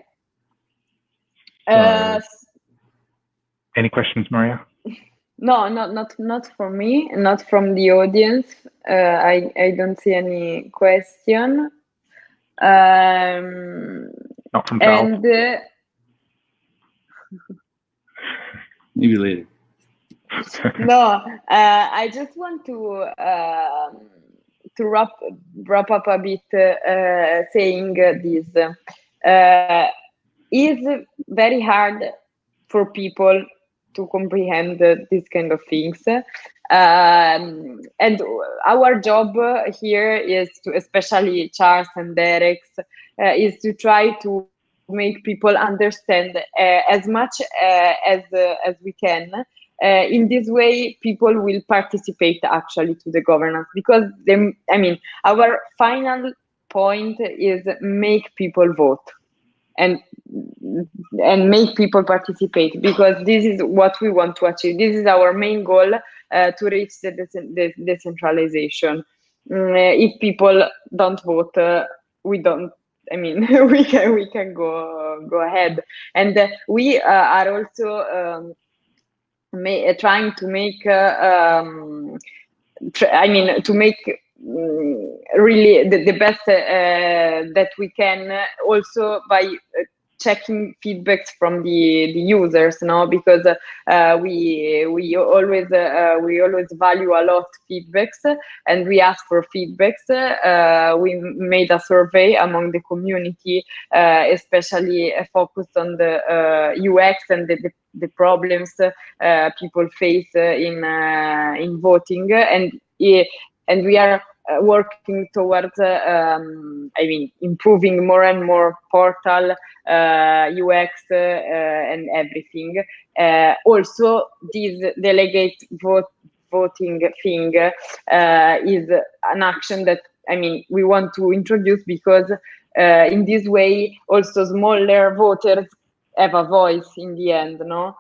Any questions, Maria? No, not for me, not from the audience. I don't see any question. Not from Charles. And Maybe later. no, I just want to wrap up a bit, saying this is very hard for people to comprehend these kind of things. And our job here is to, especially Charles and Derek's, is to try to make people understand as much as we can. In this way, people will participate actually to the governance, because our final point is make people vote and make people participate, because this is what we want to achieve. This is our main goal, to reach the decentralization. If people don't vote, we don't. We can go ahead, and we are also trying to make to make really the best that we can, also by checking feedbacks from the users, because we always value a lot feedbacks, and we ask for feedbacks. We made a survey among the community, especially focused on the UX and the problems people face in voting, and we are working towards improving more and more portal UX and everything. Also, this delegate voting thing is an action that we want to introduce, because in this way also smaller voters have a voice in the end, no?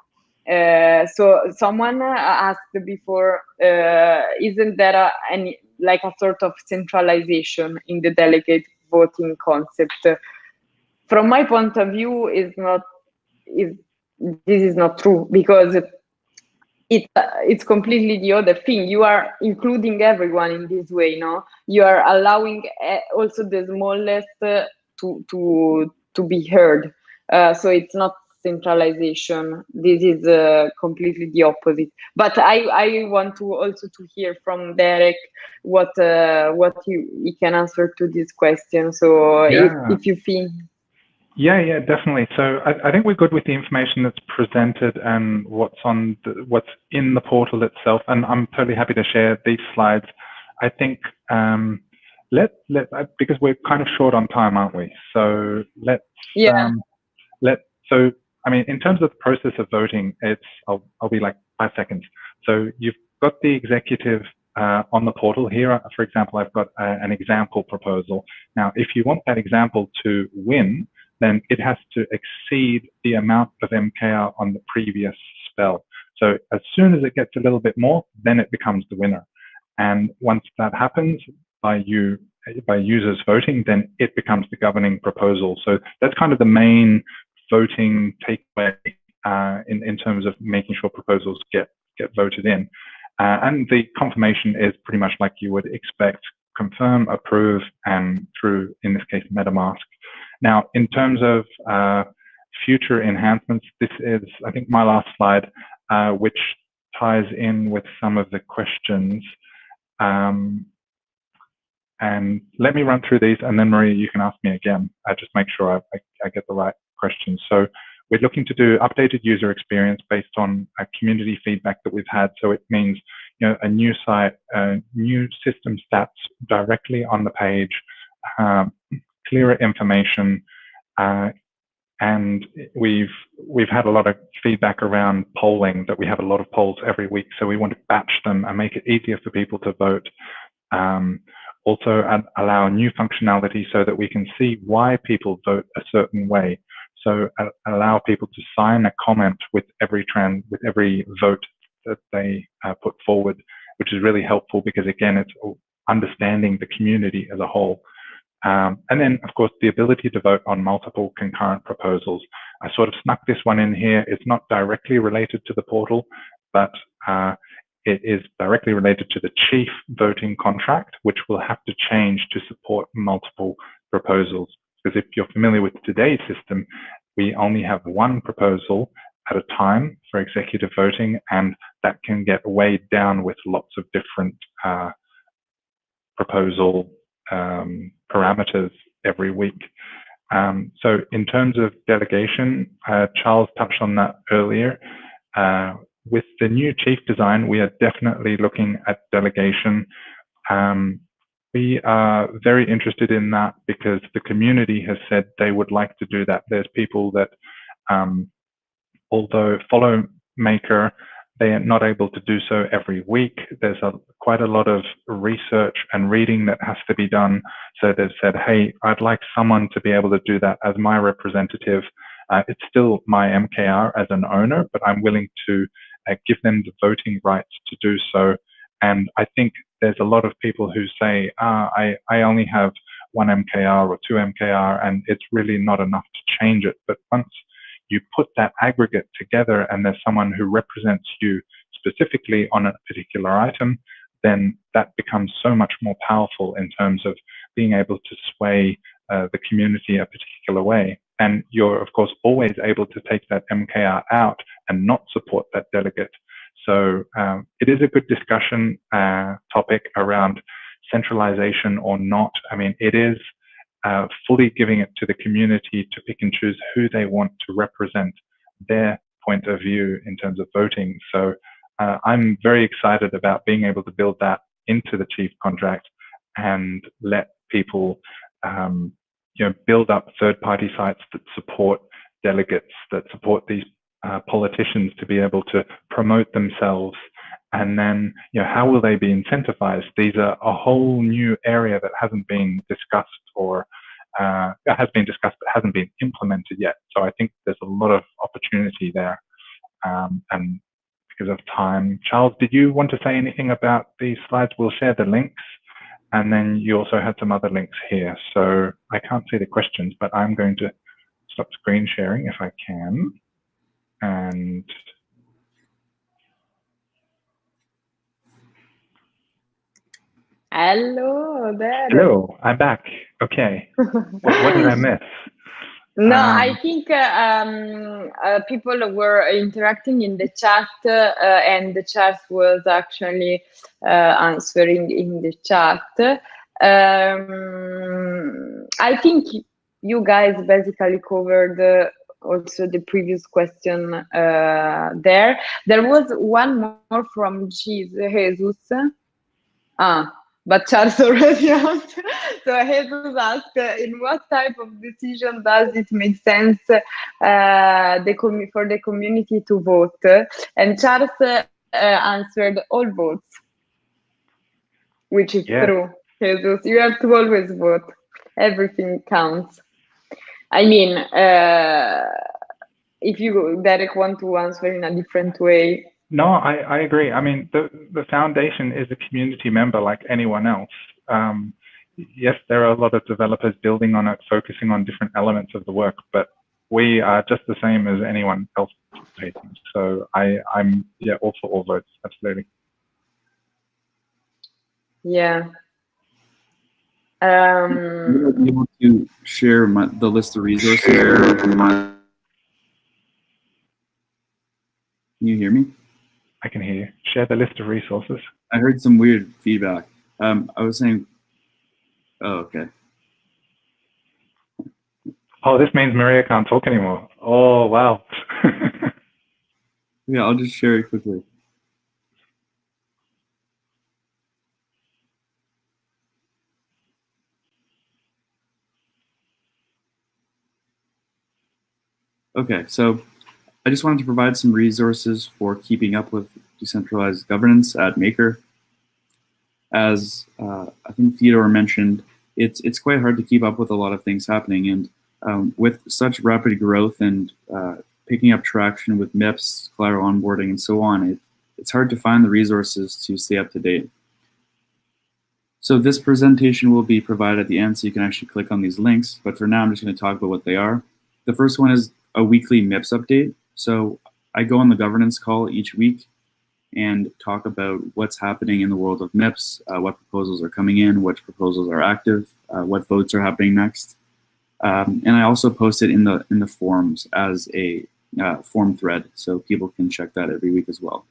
So someone asked before, isn't there any like a sort of centralization in the delegate voting concept? From my point of view, this is not true, because it's completely the other thing. You are including everyone in this way, no? You are allowing also the smallest to be heard. So it's not centralization. This is completely the opposite. But I want to also to hear from Derek what he can answer to this question. So yeah. if you think. Yeah, definitely. So I think we're good with the information that's presented and what's in the portal itself, and I'm totally happy to share these slides. I think because we're kind of short on time, aren't we? So in terms of the process of voting, I'll be like 5 seconds. So you've got the executive on the portal here. For example, I've got an example proposal. Now, if you want that example to win, then it has to exceed the amount of MKR on the previous spell. So as soon as it gets a little bit more, then it becomes the winner. And once that happens by users voting, then it becomes the governing proposal. So that's kind of the main voting takeaway in terms of making sure proposals get voted in. And the confirmation is pretty much like you would expect: confirm, approve, and through, in this case, MetaMask. Now, in terms of future enhancements, this is, I think, my last slide, which ties in with some of the questions. And let me run through these, and then Maria, you can ask me again. Just make sure I get the right questions. So we're looking to do updated user experience based on community feedback that we've had. So it means, a new site, new system stats directly on the page, clearer information, and we've had a lot of feedback around polling, that we have a lot of polls every week, so we want to batch them and make it easier for people to vote. Also allow new functionality so that we can see why people vote a certain way. So allow people to sign a comment with every vote that they put forward, which is really helpful, because again, it's understanding the community as a whole. And then, of course, the ability to vote on multiple concurrent proposals. I sort of snuck this one in here. It's not directly related to the portal, but it is directly related to the chief voting contract, which will have to change to support multiple proposals. Because if you're familiar with today's system, we only have one proposal at a time for executive voting, and that can get weighed down with lots of different proposal parameters every week. So in terms of delegation, Charles touched on that earlier. With the new chief design, we are definitely looking at delegation. We are very interested in that because the community has said they would like to do that. There's people that, although follow Maker, they are not able to do so every week. There's quite a lot of research and reading that has to be done. So they've said, hey, I'd like someone to be able to do that as my representative. It's still my MKR as an owner, but I'm willing to give them the voting rights to do so. And I think there's a lot of people who say, I only have one MKR or two MKR, and it's really not enough to change it. But once you put that aggregate together and there's someone who represents you specifically on a particular item, then that becomes so much more powerful in terms of being able to sway the community a particular way. And you're, of course, always able to take that MKR out and not support that delegate. So it is a good discussion topic around centralization or not. I mean, it is fully giving it to the community to pick and choose who they want to represent their point of view in terms of voting. So I'm very excited about being able to build that into the chief contract and let people build up third-party sites that support delegates, that support these politicians to be able to promote themselves. And then, how will they be incentivized? These are a whole new area that hasn't been discussed, or has been discussed but hasn't been implemented yet. So I think there's a lot of opportunity there. And because of time, Charles, did you want to say anything about these slides? We'll share the links. And then you also had some other links here. So I can't see the questions, but I'm going to stop screen sharing if I can. And hello there. Hello, I'm back. Okay. What did I miss? No, I think people were interacting in the chat, and the chat was actually answering in the chat. I think you guys basically covered also the previous question there. There was one more from Jesus. But Charles already asked. So Jesus asked, in what type of decision does it make sense for the community to vote? And Charles answered all votes, which is true. Jesus, you have to always vote. Everything counts. I mean, if you, Derek, want to answer in a different way. No, I agree. I mean, the foundation is a community member like anyone else. Yes, there are a lot of developers building on it, focusing on different elements of the work, but we are just the same as anyone else participating. So I'm all for all votes, absolutely. Yeah. Would you able to share the list of resources? Can you hear me? I can hear you. Share the list of resources. I heard some weird feedback. I was saying, oh, okay. Oh, this means Maria can't talk anymore. Oh, wow. Yeah, I'll just share it quickly. Okay, so I just wanted to provide some resources for keeping up with decentralized governance at Maker. As I think Theodore mentioned, it's quite hard to keep up with a lot of things happening, and with such rapid growth and picking up traction with MIPs, collateral onboarding, and so on, it's hard to find the resources to stay up to date. So this presentation will be provided at the end, so you can actually click on these links, but for now I'm just going to talk about what they are. The first one is a weekly MIPS update. So I go on the governance call each week and talk about what's happening in the world of MIPS, what proposals are coming in, which proposals are active, what votes are happening next. And I also post it in the forums as a forum thread, so people can check that every week as well.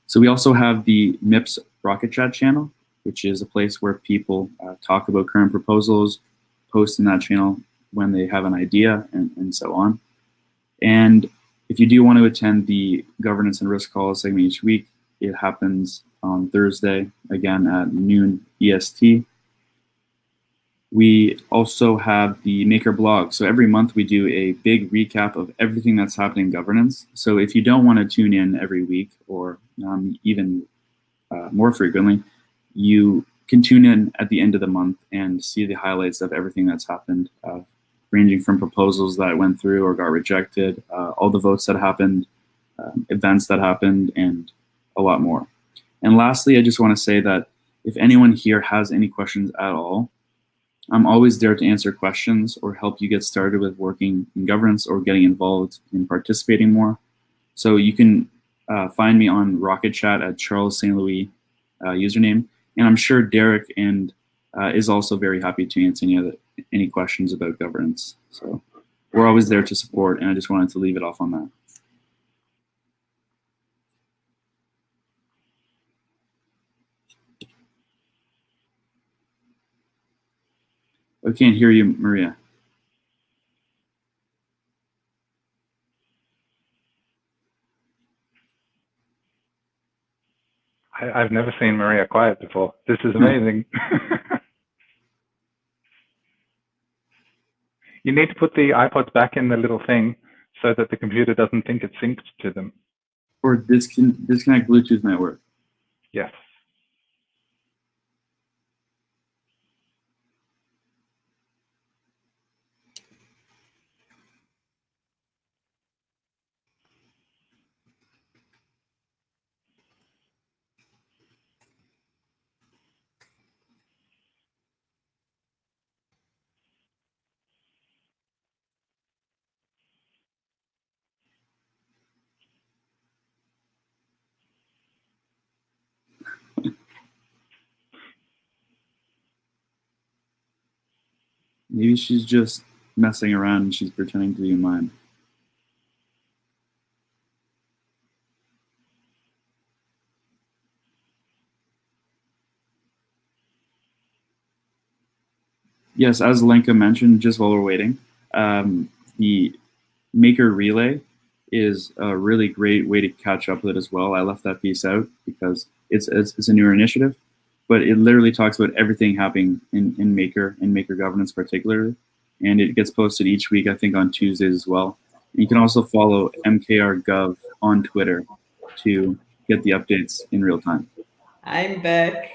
So we also have the MIPS Rocket Chat channel, which is a place where people talk about current proposals, post in that channel when they have an idea, and so on. And if you do want to attend the governance and risk call segment each week, it happens on Thursday, again at noon EST. We also have the Maker blog. So every month we do a big recap of everything that's happening in governance. So if you don't want to tune in every week or even more frequently, you can tune in at the end of the month and see the highlights of everything that's happened, ranging from proposals that went through or got rejected, all the votes that happened, events that happened, and a lot more. And lastly, I just want to say that if anyone here has any questions at all, I'm always there to answer questions or help you get started with working in governance or getting involved in participating more. So you can find me on Rocket Chat at Charles St. Louis username, and I'm sure Derek is also very happy to answer any questions about governance. So we're always there to support, and I just wanted to leave it off on that. I can't hear you, Maria. I've never seen Maria quiet before. This is amazing. You need to put the iPods back in the little thing so that the computer doesn't think it's synced to them. Or disconnect Bluetooth network. Yes. Maybe she's just messing around and she's pretending to be mine. Yes, as Lenka mentioned, just while we're waiting, the Maker Relay is a really great way to catch up with it as well. I left that piece out because it's a newer initiative, but it literally talks about everything happening in Maker governance particularly, and it gets posted each week, I think on Tuesdays as well. And you can also follow MKRGov on Twitter to get the updates in real time. I'm back.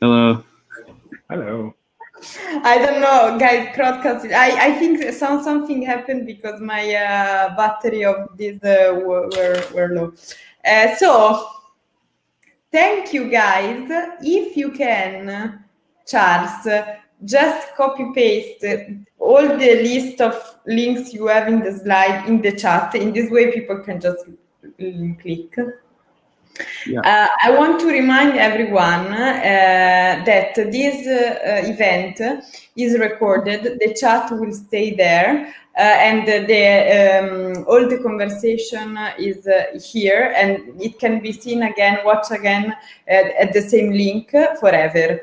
Hello. Hello. I don't know, guys, broadcast. I think something happened because my battery of this were low. So thank you, guys. If you can, Charles, just copy paste all the list of links you have in the slide in the chat. In this way, people can just click. Yeah. I want to remind everyone that this event is recorded. The chat will stay there, and all the conversation is here, and it can be seen again, watch again at the same link forever.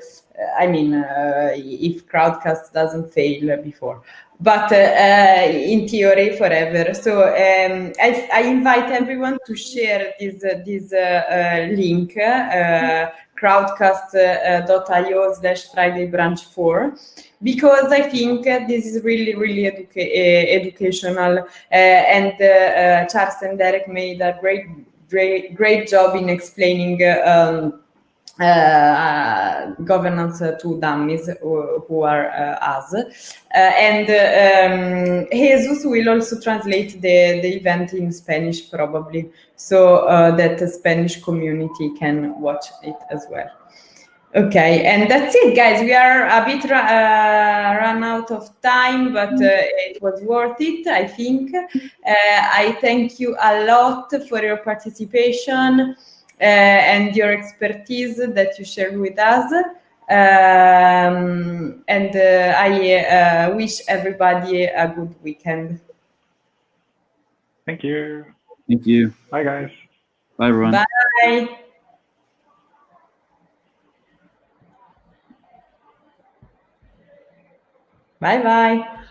I mean, if Crowdcast doesn't fail before. But in theory, forever. So I invite everyone to share this link, crowdcast.io/FriDAI Brunch 4, because I think this is really educational, and Charles and Derek made a great job in explaining governance to dummies who are us, and Jesus will also translate the event in Spanish probably, so that the Spanish community can watch it as well. Okay, and that's it, guys. We are a bit run out of time, but it was worth it, I think. I thank you a lot for your participation and your expertise that you shared with us. And I wish everybody a good weekend. Thank you. Thank you. Bye, guys. Bye, everyone. Bye. Bye-bye.